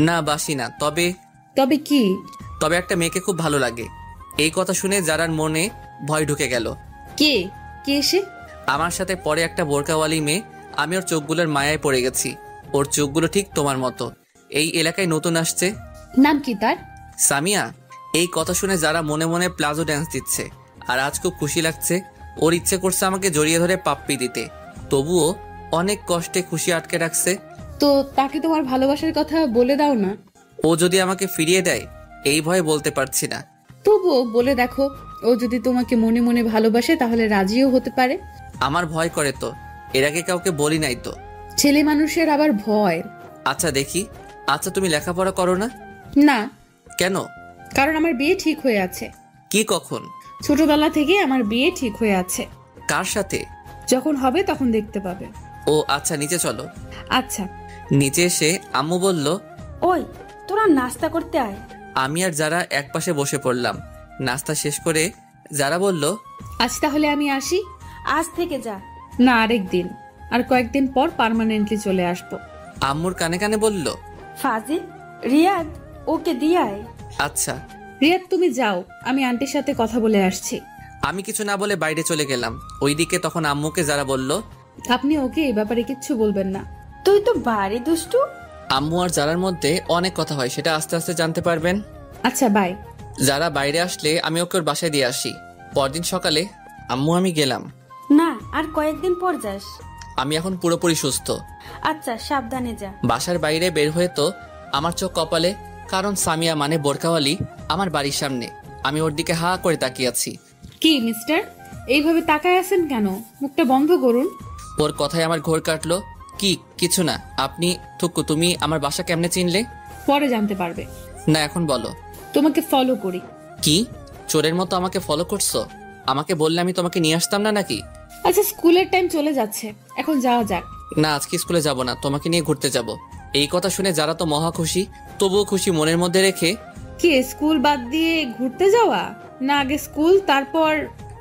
না বাসি না, তবে তবে কি? তবে একটা মেয়েকে খুব ভালো লাগে। এই কথা শুনে যারার মনে ভয় ঢুকে গেল। কে? কে সে? আমার সাথে পরে একটা বোরকাওয়ালি মেয়ে। আমি ওর চোখগুলোর মায়ায় পড়ে গেছি। ওর চোখগুলো ঠিক তোমার মতো। এই এলাকায় নতুন আসছে। নাম কি তার? সামিয়া। এই কথা শুনে যারা মনে মনে প্লাজো ড্যান্স দিচ্ছে। আর আজ খুব খুশি লাগছে। ওর ইচ্ছে করছে আমাকে জড়িয়ে ধরে পাপ্পি দিতে। তবুও অনেক কষ্টে খুশি আটকে রাখছে। তো তাকে তোমার ভালোবাসার কথা বলে দাও না। ও যদি আমাকে ফিরিয়ে দেয়, এই ভয়ে বলতে পারছি না। তবুও বলে দেখো, ও যদি তোমাকে মনে মনে ভালোবাসে তাহলে রাজিও হতে পারে। আমার ভয় করে তো, এর আগে কাউকে বলি নাই তো। ছেলে মানুষের আবার ভয়। আচ্ছা দেখি। আচ্ছা তুমি লেখাপড়া করো না? না। কেন? কারণ আমার বিয়ে ঠিক হয়ে আছে। কি কখন? ছোটবেলা থেকে আমার বিয়ে ঠিক হয়ে আছে। কার সাথে? যখন হবে তখন দেখতে পাবে। ও আচ্ছা, নিচে চলো। আচ্ছা। নিচে এসে আম্মু বলল, ওই তোরা নাস্তা করতে আয়। আমি আর যারা এক পাশে বসে পড়লাম। নাস্তা শেষ করে যারা বলল, আজ তাহলে আমি আসি। আজ থেকে যা। না, আরেক দিন। আর কয়েকদিন পর পার্মানেন্টলি চলে আসবো। আম্মুর কানে কানে বলল, ফাজিল, রিয়াদ, ওকে দিয়ে আয়। আচ্ছা। রিয়াদ তুমি যাও, আমি আন্টির সাথে কথা বলে আসছি। আমি কিছু না বলে বাইরে চলে গেলাম। ওইদিকে তখন আম্মুকে যারা বলল, আপনি ওকে এই ব্যাপারে কিচ্ছু বলবেন না। তুই তো ভারী দুষ্টু। আম্মু আর যারার মধ্যে অনেক কথা হয়, সেটা আস্তে আস্তে জানতে পারবেন। আচ্ছা বাই। যারা বাইরে আসলে আমি ওকে ওর বাসায় দিয়ে আসি। পরদিন সকালে আম্মু আমি গেলাম। না, আর কয়েকদিন পর যাস। আমি এখন পুরোপুরি সুস্থ। আচ্ছা, সাবধানে যা। বাসার বাইরে বের হয়ে তো আমার চোখ কপালে, কারণ সামিয়া মানে বোরকাওয়ালি আমার বাড়ির সামনে। আমি ওর দিকে হা করে তাকিয়ে আছি। কি মিস্টার, এইভাবে তাকায় আছেন কেন? মুখটা বন্ধ করুন। ওর কথায় আমার ঘোর কাটলো। কিছু না। আপনি থুকু, তুমি আমার বাসা কেমনে চিনলে? পরে জানতে পারবে। না, এখন বলো। তোমাকে ফলো করি। কি চোরের মতো আমাকে ফলো করছো? আমাকে বললে আমি তোমাকে নিয়ে আসতাম না নাকি? আচ্ছা, স্কুলের টাইম চলে যাচ্ছে, এখন যাওয়া যাক। না, আজকে স্কুলে যাব না, তোমাকে নিয়ে ঘুরতে যাব। এই কথা শুনে যারা তো মহা খুশি, তবুও খুশি মনের মধ্যে রেখে। কি স্কুল বাদ দিয়ে ঘুরতে যাওয়া? না আগে স্কুল তারপর?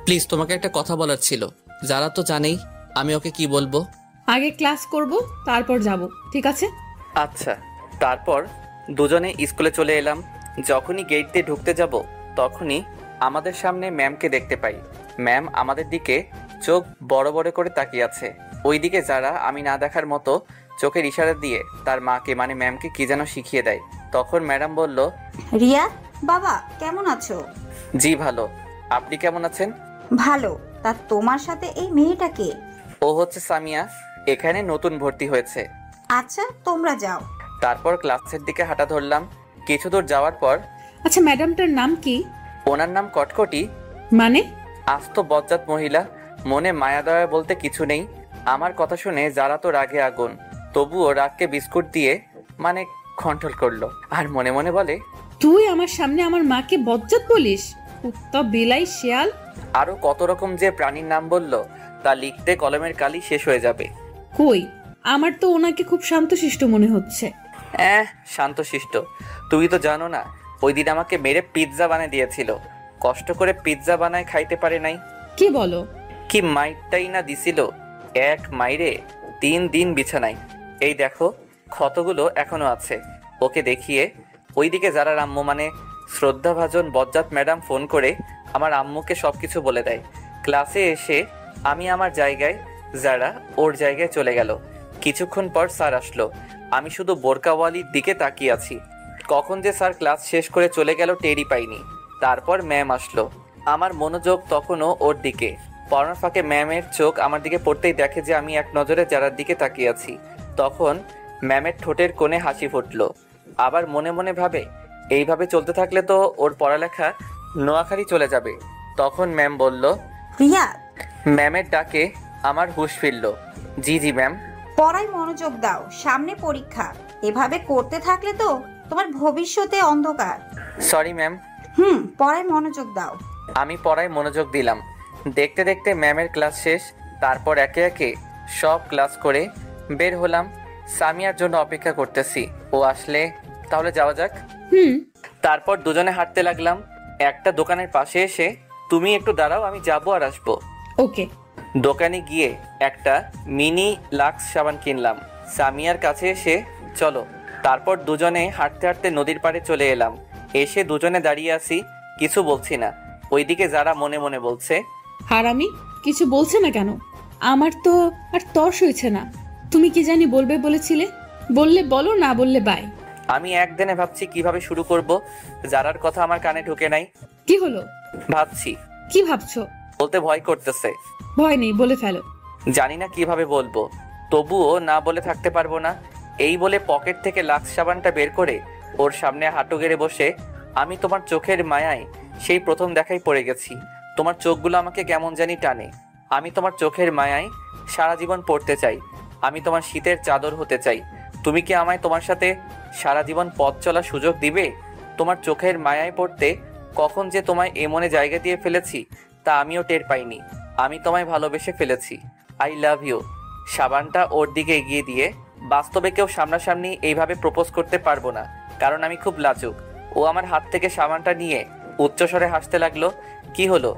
প্লিজ, তোমাকে একটা কথা বলার ছিল। যারা তো জানেই, আমি ওকে কি বলবো। আগে ক্লাস করব, তারপর যাব, ঠিক আছে? আচ্ছা। তারপর দুজনে স্কুলে চলে এলাম। যখনই গেট দিয়ে ঢুকতে যাব, তখনই আমাদের সামনে ম্যামকে দেখতে পাই। ম্যাম আমাদের দিকে চোখ বড় বড় করে তাকিয়ে আছে। ওইদিকে যারা আমি না দেখার মতো চোখের ইশারা দিয়ে তার মাকে মানে ম্যামকে কি যেন শিখিয়ে দেয়। তখন ম্যাডাম বলল, রিয়া বাবা কেমন আছো? জি ভালো, আপনি কেমন আছেন? ভালো। তা তোমার সাথে এই মেয়েটাকে? ও হচ্ছে সামিয়া, এখানে নতুন ভর্তি হয়েছে। আচ্ছা, তোমরা যাও। তারপর ক্লাসের দিকে হাঁটা ধরলাম। কিছু দূর যাওয়ার পর, আচ্ছা, ম্যাডামটার নাম কি? ওনার নাম কটকটি। মানে? আস্ত বজ্জাত মহিলা, মনে মায়া দয়া বলতে কিছু নেই। আমার কথা শুনে যারা তো রাগে আগুন, তবুও রাগকে বিস্কুট দিয়ে মানে কন্ট্রোল করলো, আর মনে মনে বলে, তুই আমার সামনে আমার মাকে বজ্জাত বলিস? কুত্তা, বিলাই, শিয়াল, আরো কত রকম যে প্রাণীর নাম বললো, তা লিখতে কলমের কালি শেষ হয়ে যাবে। কই, আমার তো ওনাকে খুব শান্তশিষ্ট মনে হচ্ছে। শান্তশিষ্ট? তুমি তো জানো না, ওই দিন আমাকে মেরে পিৎজা বানিয়ে দিয়েছিল। কষ্ট করে পিৎজা বানায় খাইতে পারে নাই। কি বলো? কি মাইরটাই না দিছিল, এক মাইরে 3 দিন বিছানায়। এই দেখো, ক্ষতগুলো এখনো আছে। ওকে দেখিয়ে ওইদিকে যারা আম্মু মানে শ্রদ্ধাভাজন বজ্জাত ম্যাডাম ফোন করে আমার আম্মুকে সবকিছু বলে দেয়। ক্লাসে এসে আমি আমার জায়গায়, যারা ওর জায়গায় চলে গেল। কিছুক্ষণ পর স্যার আসলো। আমি শুধু বোরকাওয়ালির দিকে তাকিয়ে আছি। কখন যে স্যার ক্লাস শেষ করে চলে গেল টেরই পাইনি। তারপর ম্যাম আসলো। আমার মনোযোগ তখনও ওর দিকে। পড়ার ফাঁকে ম্যামের চোখ আমার দিকে পড়তেই দেখে যে আমি এক নজরে যারার দিকে তাকিয়ে আছি। তখন ম্যামের ঠোঁটের কোণে হাসি ফুটলো। আবার মনে মনে ভাবে, এইভাবে চলতে থাকলে তো ওর পড়ালেখা নোয়াখালী চলে যাবে। তখন ম্যাম বলল, রিয়া, ম্যামের ডাকে আমার হুঁশ ফিরল। জি জি ম্যাম। পড়ায় মনোযোগ দাও, সামনে পরীক্ষা। এভাবে করতে থাকলে তো তোমার ভবিষ্যতে অন্ধকার। Sorry ma'am. পড়ায় মনোযোগ দাও। আমি পড়ায় মনোযোগ দিলাম। দেখতে দেখতে ম্যামের ক্লাস শেষ। তারপর একে একে সব ক্লাস করে বের হলাম। সামিয়ার জন্য অপেক্ষা করতেছি, ও আসলে তাহলে যাওয়া যাক। তারপর দুজনে হাঁটতে লাগলাম। একটা দোকানের পাশে এসে, তুমি একটু দাঁড়াও, আমি যাবো আর আসবো। ওকে। দোকানে গিয়ে একটা মিনি লাক্স সাবান কিনলাম। সামিয়ার কাছে এসে, চলো। তারপর দুজনে হাঁটতে হাঁটতে নদীর পাড়ে চলে এলাম। এসে দুজনে দাঁড়িয়ে আছি, কিছু বলছি না। ওইদিকে যারা মনে মনে বলছে, হারামি, কিছু বলছে না কেন? আমার তো আর তর্স হয়েছে না। তুমি কি জানি বলবে বলেছিলে, বললে বলো, না বললে বাই। আমি একদিনে ভাবছি কিভাবে শুরু করব। যারার কথা আমার কানে ঢুকে নাই। কি হলো? ভাবছি। কি ভাবছো? বলতে ভয় করতেছে। ভয় নেই, বলে ফেলো। জানি না কিভাবে বলবো, তবুও না বলে থাকতে পারবো না। এই বলে পকেট থেকে লাক্স সাবানটা বের করে ওর সামনে হাঁটু গেড়ে বসে, আমি তোমার চোখের মায়ায় সেই প্রথম দেখাই পড়ে গেছি। তোমার চোখগুলো আমাকে কেমন জানি টানে। আমি তোমার চোখের মায়ায় সারা জীবন পড়তে চাই। আমি তোমার শীতের চাদর হতে চাই। তুমি কি আমায় তোমার সাথে সারা জীবন পথ চলার সুযোগ দিবে? তোমার চোখের মায়ায় পড়তে কখন যে তোমায় এমনে জায়গা দিয়ে ফেলেছি তা আমিও টের পাইনি। আমি তোমায় ভালোবেসে ফেলেছি। I love you. সাবানটা ওর দিকে এগিয়ে দিয়ে, বাস্তবে কেউ সামনাসামনি এইভাবে প্রপোজ করতে পারবো না, কারণ আমি খুব লাজুক। ও আমার হাত থেকে সাবানটা নিয়ে উচ্চস্বরে হাসতে লাগলো। কি হলো?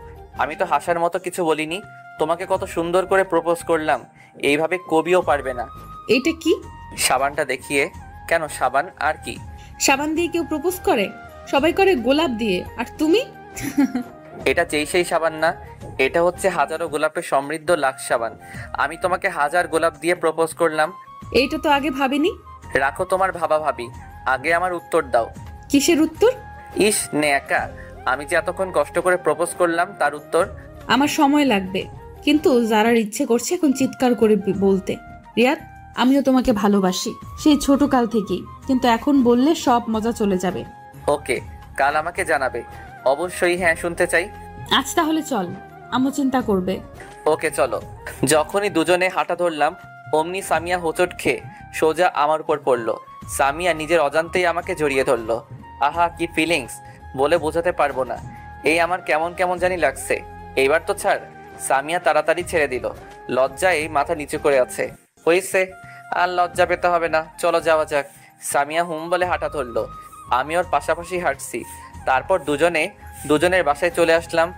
আমি তো হাসার মতো কিছু বলিনি। তোমাকে কত সুন্দর করে প্রপোজ করলাম, এইভাবে কবিও পারবে না। এইটা কি? সাবানটা দেখিয়ে। কেন, সাবান আর কি? সাবান দিয়ে কেউ প্রপোজ করে? সবাই করে গোলাপ দিয়ে, আর তুমি? এটা যেই সেই সাবান না, এটা হচ্ছে হাজারো গোলাপের সমৃদ্ধ লাক্স সাবান। আমি তোমাকে 1000 গোলাপ দিয়ে প্রপোজ করলাম। এইটা তো আগে ভাবিনি। রাখো তোমার ভাবা ভাবি, আগে আমার উত্তর দাও। কিসের উত্তর? ইস নে একা, আমি যে এতক্ষণ কষ্ট করে প্রপোজ করলাম তার উত্তর। আমার সময় লাগবে, কিন্তু যারার ইচ্ছে করছে এখন চিৎকার করে বলতে, রিয়াদ আমিও তোমাকে ভালোবাসি, সেই ছোট কাল থেকেই, কিন্তু এখন বললে সব মজা চলে যাবে। ওকে, কাল আমাকে জানাবে। অবশ্যই হ্যাঁ, শুনতে চাই। আজ তাহলে চল, আম্মু চিন্তা করবে। ওকে চলো। যখনই দুজনে হাঁটা ধরলাম অমনি সামিয়া হোঁচট খেয়ে সোজা আমার উপর পড়লো। সামিয়া নিজের অজান্তেই আমাকে জড়িয়ে ধরলো। আহা কি ফিলিংস, বলে বোঝাতে পারবো না। এই আমার কেমন কেমন জানি লাগছে। এইবার তো ছাড়। সামিয়া তাড়াতাড়ি ছেড়ে দিল। লজ্জায় মাথা নিচু করে আছে। হয়েছে, আর লজ্জা পেতে হবে না, চলো যাওয়া যাক। সামিয়া হুম বলে হাঁটা ধরলো। আমি ওর পাশাপাশি হাঁটছি। তারপর দুজনের বাসায় চলে আসলাম।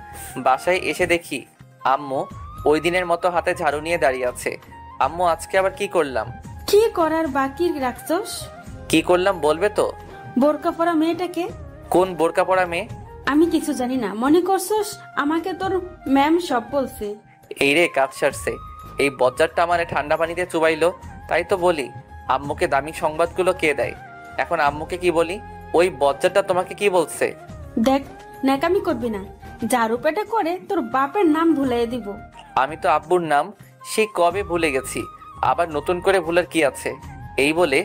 বাসায় এসে দেখি আম্মু ওই দিনের মতো হাতে ঝাড়ু নিয়ে দাঁড়িয়ে আছে। আম্মু আজকে আবার কি করলাম? কি করার বাকি রাখছস? কি করলাম বলবে তো? বোরকা পরা মেয়েটাকে? কোন বোরকা পরা মেয়ে? আমি কিছু জানি না, মনে করছস আমাকে তোর ম্যাম সব বলছে? এই রে, কাজ সারছে। এই বজ্জারটা আমারে ঠান্ডা পানিতে চুবাইলো। তাই তো বলি আম্মুকে দামি সংবাদগুলো কে দেয়। এখন আম্মুকে কি বলি? ওই বজ্জারটা তোমাকে কি বলছে? দেখ, ন্যাকামি করবি না, যার উপেটা করে তোর বাপের নাম ভুলাই দিব। আমি তো আব্বুর নাম সেই কবে ভুলে গেছি, আবার নতুন করে ভুলার কি আছে? এই বলে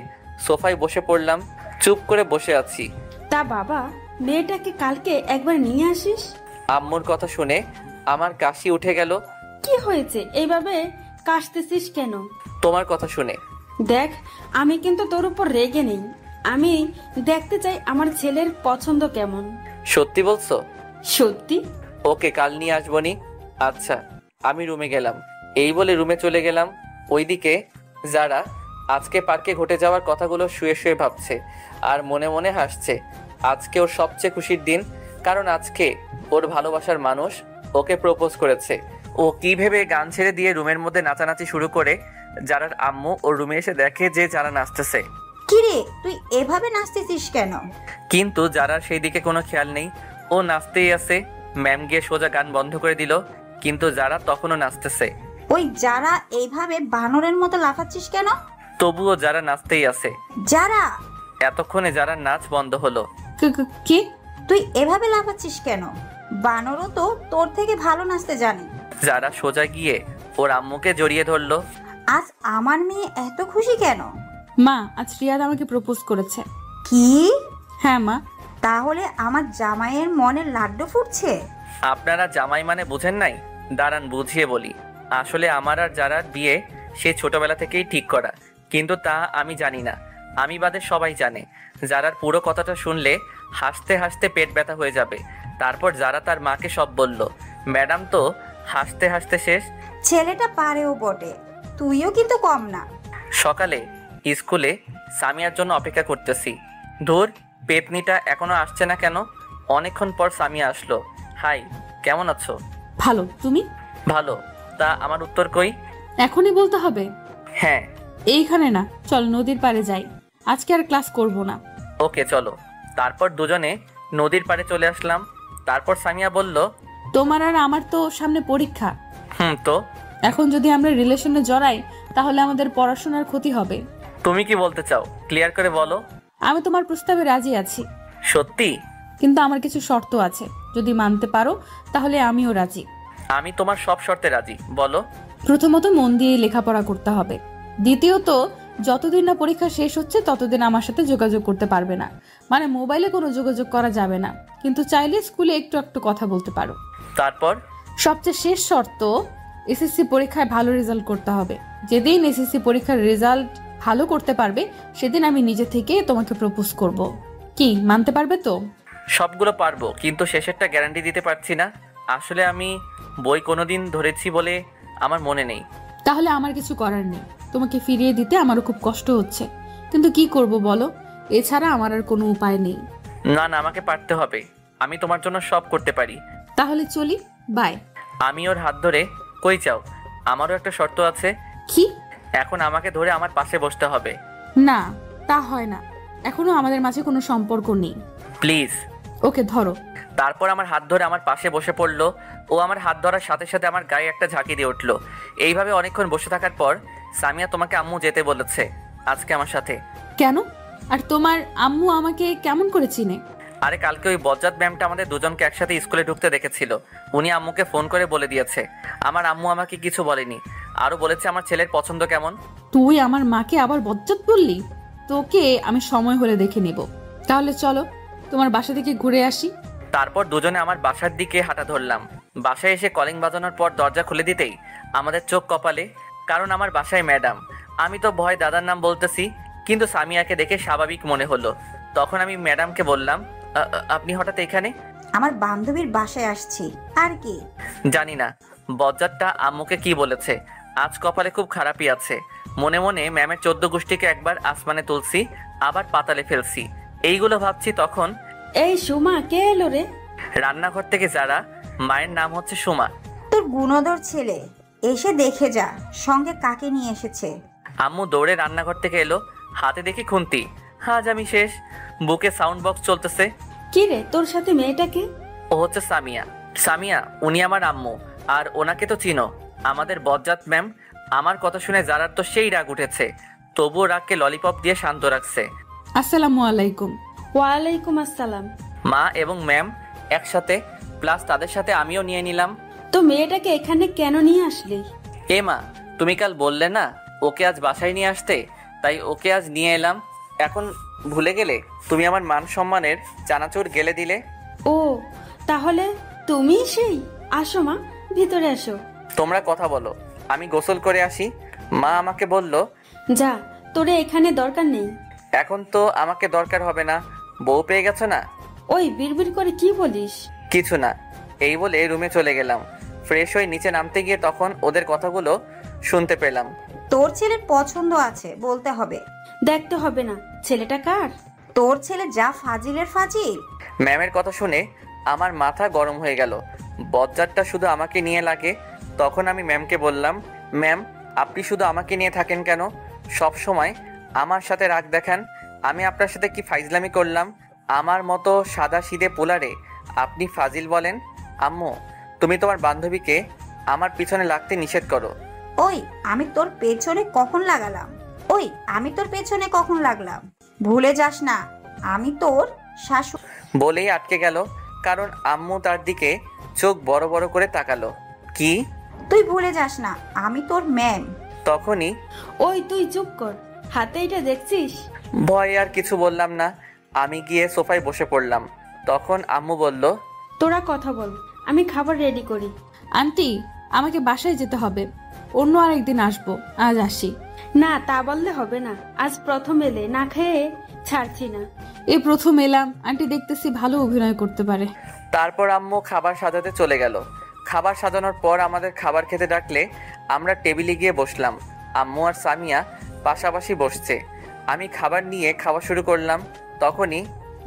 সোফায় বসে পড়লাম। চুপ করে বসে আছি। তা বাবা, মেয়েটাকে কালকে একবার নিয়ে আসিস। আম্মুর কথা শুনে আমার কাশি উঠে গেল। কি হয়েছে এইভাবে কাশতেছিস কেন? তোমার কথা শুনে। দেখ, আমি কিন্তু তোর উপর রেগে নেই। আমি দেখতে চাই আমার ছেলের পছন্দ কেমন। সত্যি বলছো? সত্যি। ওকে, কাল নিয়ে আসবনি। আচ্ছা, আমি রুমে গেলাম। এই বলে রুমে চলে গেলাম। ওইদিকে যারা আজকে পার্কে ঘটে যাওয়ার কথাগুলো শুয়ে শুয়ে ভাবছে আর মনে মনে হাসছে। আজকে ওর সবচেয়ে খুশির দিন, কারণ আজকে ওর ভালোবাসার মানুষ ওকে প্রপোজ করেছে। ও কি ভেবে গান ছেড়ে দিয়ে রুমের মধ্যে নাচানাচি শুরু করে। যারার আম্মু ওর রুমে এসে দেখে যে যারা নাচতেছে। কিরে, তুই এভাবে নাচতেছিস কেন? কিন্তু যারার সেই দিকে কোনো খেয়াল নেই, ও নাচতেই আছে। ম্যাম গিয়ে সোজা গান বন্ধ করে দিল, কিন্তু যারা তখনও নাচতেছে। ওই যারা এইভাবে বানরের মতো লাফাচ্ছিস কেন? তবুও যারা নাচতেই আছে। যারা, এতক্ষণে যারা নাচ বন্ধ হলো। কি? তুই এভাবে লাফাচ্ছিস কেন? বানরও তো তোর থেকে ভালো নাচতে জানে। যারা সোজা গিয়ে ওর আম্মুকে জড়িয়ে ধরলো। আজ আমার মেয়ে এত খুশি কেন? মা, আজ রিয়াদ আমাকে প্রপোজ করেছে। কি? হ্যাঁ মা। তাহলে আমার জামাইয়ের মনে লাড্ডু ফুটছে? আপনারা জামাই মানে বুঝেন নাই? দাঁড়ান বুঝিয়ে বলি। আসলে আমার আর যারার বিয়ে সে ছোটবেলা থেকেই ঠিক করা, কিন্তু তা আমি জানি না। আমি বাদে সবাই জানে। যারার পুরো কথাটা শুনলে হাসতে হাসতে পেট ব্যথা হয়ে যাবে। তারপর যারা তার মাকে সব বলল। ম্যাডাম তো হাসতে হাসতে শেষ। ছেলেটা পারেও বটে, তুইও কিন্তু কম না। সকালে স্কুলে সামিয়ার জন্য অপেক্ষা করতেছি। ধুর, পেতনিটা এখনো আসছে না কেন? অনেকক্ষণ পর সামিয়া আসলো। হাই, কেমন আছো? ভালো, তুমি? ভালো। তা আমার উত্তর কই? এখনই বলতে হবে? হ্যাঁ। এইখানে না, চল নদীর পাড়ে যাই, আজকে আর ক্লাস করব না। ওকে চলো। তারপর দুজনে নদীর পাড়ে চলে আসলাম। তারপর সামিয়া বলল, তোমার আর আমার তো সামনে পরীক্ষা। তো এখন যদি আমরা রিলেশনে জড়াই তাহলে আমাদের পড়াশোনার ক্ষতি হবে। তুমি কি বলতে চাও? ক্লিয়ার করে বলো। আমি তোমার প্রস্তাবে রাজি আছি, সত্যি? কিন্তু আমার কিছু শর্ত আছে, যদি মানতে পারো তাহলে আমিও রাজি। আমি তোমার সব শর্তে রাজি, বলো। প্রথমত মন দিয়ে লেখাপড়া করতে হবে। দ্বিতীয়ত, যতদিন না পরীক্ষা শেষ হচ্ছে ততদিন আমার সাথে যোগাযোগ করতে পারবে না, মানে মোবাইলে কোনো যোগাযোগ করা যাবে না, কিন্তু চাইলে স্কুলে একটু একটু কথা বলতে পারো। তারপর? সবচেয়ে শেষ শর্ত, এসএসসি পরীক্ষায় ভালো রেজাল্ট করতে হবে। যেদিন এসএসসি পরীক্ষার রেজাল্ট ভালো করতে পারবে সেদিন আমি নিজে থেকে তোমাকে প্রপোজ করব। কি মানতে পারবে তো? সবগুলো পারবো, কিন্তু শেষেরটা গ্যারান্টি দিতে পারছি না। আসলে আমি বই কোনোদিন ধরেছি বলে আমার মনে নেই। তাহলে আমার কিছু করার নেই, তোমাকে ফিরিয়ে দিতে আমারও খুব কষ্ট হচ্ছে, কিন্তু কি করব বলো, এছাড়া আমার আর কোনো উপায় নেই। না না, আমাকে পারতে হবে। আমি তোমার জন্য সব করতে পারি। তাহলে চলি, বাই। আমি ওর হাত ধরে, কই যাও? আমারও একটা শর্ত আছে। কি? এখন আমাকে ধরে আমার পাশে বসতে হবে। না, তা হয় না, এখনো আমাদের মাঝে কোনো সম্পর্ক নেই। প্লিজ। ওকে ধরো। তারপর আমার হাত ধরে আমার পাশে বসে পড়লো। ও আমার হাত ধরার সাথে সাথে আমার গায়ে একটা ঝাঁকি দিয়ে উঠলো। এইভাবে অনেকক্ষণ বসে থাকার পর সামিয়া তোমাকে আম্মু যেতে বলেছে আজকে আমার সাথে। কেন? আর তোমার আম্মু আমাকে কেমন করে চিনে? আরে কালকে ওই বজ্জাত ম্যামটা আমাদের দুজনকে একসাথে স্কুলে ঢুকতে দেখেছিল। উনি আম্মুকে ফোন করে বলে দিয়েছে। আমার আম্মু আমাকে কিছু বলেনি, আরো বলেছে আমার ছেলের পছন্দ কেমন। তুই আমার মাকে আবার বজ্জাত বললি? তোকে আমি সময় হলে দেখে নিব। তাহলে চলো তোমার বাসা থেকে ঘুরে আসি। তারপর দুজনে আমার বাসার দিকে হাঁটা ধরলাম। বাসায় এসে কলিং বাজানোর পর দরজা খুলে দিতেই আমাদের চোখ কপালে, কারণ আমার বাসায় ম্যাডাম। আমি তো ভয় দাদার নাম বলতেছি, কিন্তু সামিয়াকে দেখে স্বাভাবিক মনে হলো। তখন আমি ম্যাডামকে বললাম, আপনি হঠাৎ এখানে? আমার বান্ধবীর বাসায় আসছি, আর কি? জানি না বজ্জাতটা আম্মুকে কি বলেছে, আজ কপালে খুব খারাপই আছে। মনে মনে ম্যামের 14 গোষ্ঠীকে একবার আসমানে তুলছি, আবার পাতালে ফেলছি, এইগুলো ভাবছি। তখন এই সুমা, কে এলো রে? রান্নাঘর থেকে যারা, মায়ের নাম হচ্ছে সুমা। তোর গুণধর ছেলে, এসে দেখে যা সঙ্গে কাকে নিয়ে এসেছে। আম্মু দৌড়ে রান্নাঘর থেকে এলো, হাতে দেখি খুন্তি। আজ আমি শেষ। বুকে সাউন্ড বক্স চলতেছে। কি রে, তোর সাথে মেয়েটাকে? ও হচ্ছে সামিয়া। সামিয়া উনি আমার আম্মু, আর ওনাকে তো চিনো, আমাদের বজ্জাত ম্যাম। আমার কথা শুনে যারার তো সেই রাগ উঠেছে, তবুও রাগকে ললিপপ দিয়ে শান্ত রাখছে। আসসালামু আলাইকুম। ওয়ালাইকুম আসসালাম। মা এবং ম্যাম একসাথে, প্লাস তাদের সাথে আমিও নিয়ে নিলাম। তো মেয়েটাকে এখানে কেন নিয়ে আসলি? এ মা, তুমি কাল বললে না ওকে আজ বাসায় নিয়ে আসতে, তাই ওকে আজ নিয়ে এলাম। এখন ভুলে গেলে? তুমি আমার মান সম্মানের চানাচুর গেলে দিলে। ও, তাহলে তুমি সেই? আসো মা, ভিতরে আসো। তোমরা কথা বলো, আমি গোসল করে আসি। মা আমাকে বলল, যা, তোরে এখানে দরকার নেই। এখন তো আমাকে দরকার হবে না, বউ পেয়ে গেছো না। ওই বিড়বিড় করে কি বলিস? কিছু না, এই বলে রুমে চলে গেলাম। ফ্রেশ হয়ে নিচে নামতে গিয়ে তখন ওদের কথাগুলো শুনতে পেলাম। তোর ছেলের পছন্দ আছে বলতে হবে। দেখতে হবে না, ছেলেটা কার? তোর ছেলে যা ফাজিলের ফাজিল। ম্যামের কথা শুনে আমার মাথা গরম হয়ে গেল। বজ্জাতটা শুধু আমাকে নিয়ে লাগে। তখন আমি ম্যামকে বললাম, ম্যাম আপনি শুধু আমাকে নিয়ে থাকেন কেন? সব সময় আমার সাথে রাগ দেখান। আমি আপনার সাথে কি ফাইজলামি করলাম? আমার মতো সাদা সিধে পোলারে আপনি ফাজিল বলেন? আম্মু, তুমি তোমার বান্ধবীকে আমার পিছনে লাগতে নিষেধ করো। ওই আমি তোর পেছনে কখন লাগলাম? ভুলে যাস না আমি তোর শাশুড়ি। বলেই আটকে গেল, কারণ আম্মু তার দিকে চোখ বড় বড় করে তাকালো। কি? তুই ভুলে যাস না আমি তোর ম্যাম। তখনই ওই তুই চুপ কর, হাতে এটা দেখছিস? ভয়ে আর কিছু বললাম না। আমি গিয়ে সোফায় বসে পড়লাম। তখন আম্মু বলল, তোরা কথা বল, আমি খাবার রেডি করি। আন্টি, আমাকে বাসায় যেতে হবে, অন্য আরেকদিন আসবো, আজ আসি। না, তা বললে হবে না, আজ প্রথম এলে, না খেয়ে ছাড়ছি না। এই প্রথম এলাম, আন্টি দেখতেছি ভালো অভিনয় করতে পারে। তারপর আম্মু খাবার সাজাতে চলে গেল। খাবার সাজানোর পর আমাদের খাবার খেতে ডাকলে আমরা টেবিলে গিয়ে বসলাম। আম্মু আর সামিয়া পাশাপাশি বসছে। আমি খাবার নিয়ে খাওয়া শুরু করলাম। তখনই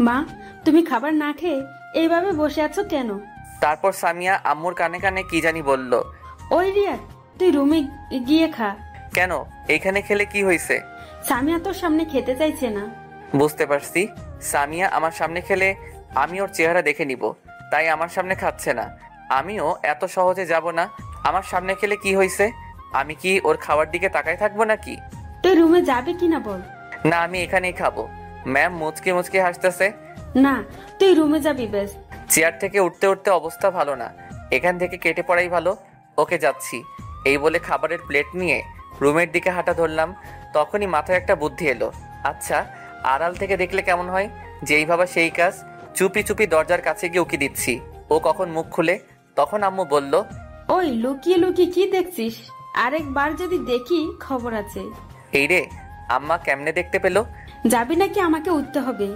মা, তুমি খাবার না খেয়ে এইভাবে বসে আছো কেন? তারপর সামিয়া আম্মুর কানে কানে কি জানি বলল। ওই রিয়া, তুই রুমে গিয়ে খা। কেন, এইখানে খেলে কি হয়েছে? সামিয়া তোর সামনে খেতে চাইছে না। বুঝতে পারছি, সামিয়া আমার সামনে খেলে আমি ওর চেহারা দেখে নিব, তাই আমার সামনে খাচ্ছে না। আমিও এত সহজে যাব না। আমার সামনে খেলে কি হয়েছে? আমি কি ওর খাওয়ার দিকে তাকায় থাকবো নাকি? তুই রুমে যাবে কিনা বল। না, আমি এখানেই খাবো। ম্যাম মুচকি মুচকি হাসতেছে। না, তুই রুমে যাবি বেশ। চেয়ার থেকে উঠতে উঠতে অবস্থা ভালো না, এখান থেকে কেটে পড়াই ভালো। ওকে যাচ্ছি, এই বলে খাবারের প্লেট নিয়ে রুমের দিকে হাঁটা ধরলাম। তখনই মাথায় একটা বুদ্ধি এলো। আচ্ছা, আড়াল থেকে দেখলে কেমন হয়? যেই ভাবা সেই কাজ। চুপি চুপি দরজার কাছে গিয়ে উকি দিচ্ছি, ও কখন মুখ খুলে। তখন আম্মু বলল, ওই লুকিয়ে লুকিয়ে কি দেখছিস? আরেকবার যদি দেখি খবর আছে। এই রে, আম্মা কেমনে দেখতে পেলো? যাবি নাকি আমাকে উঠতে হবে?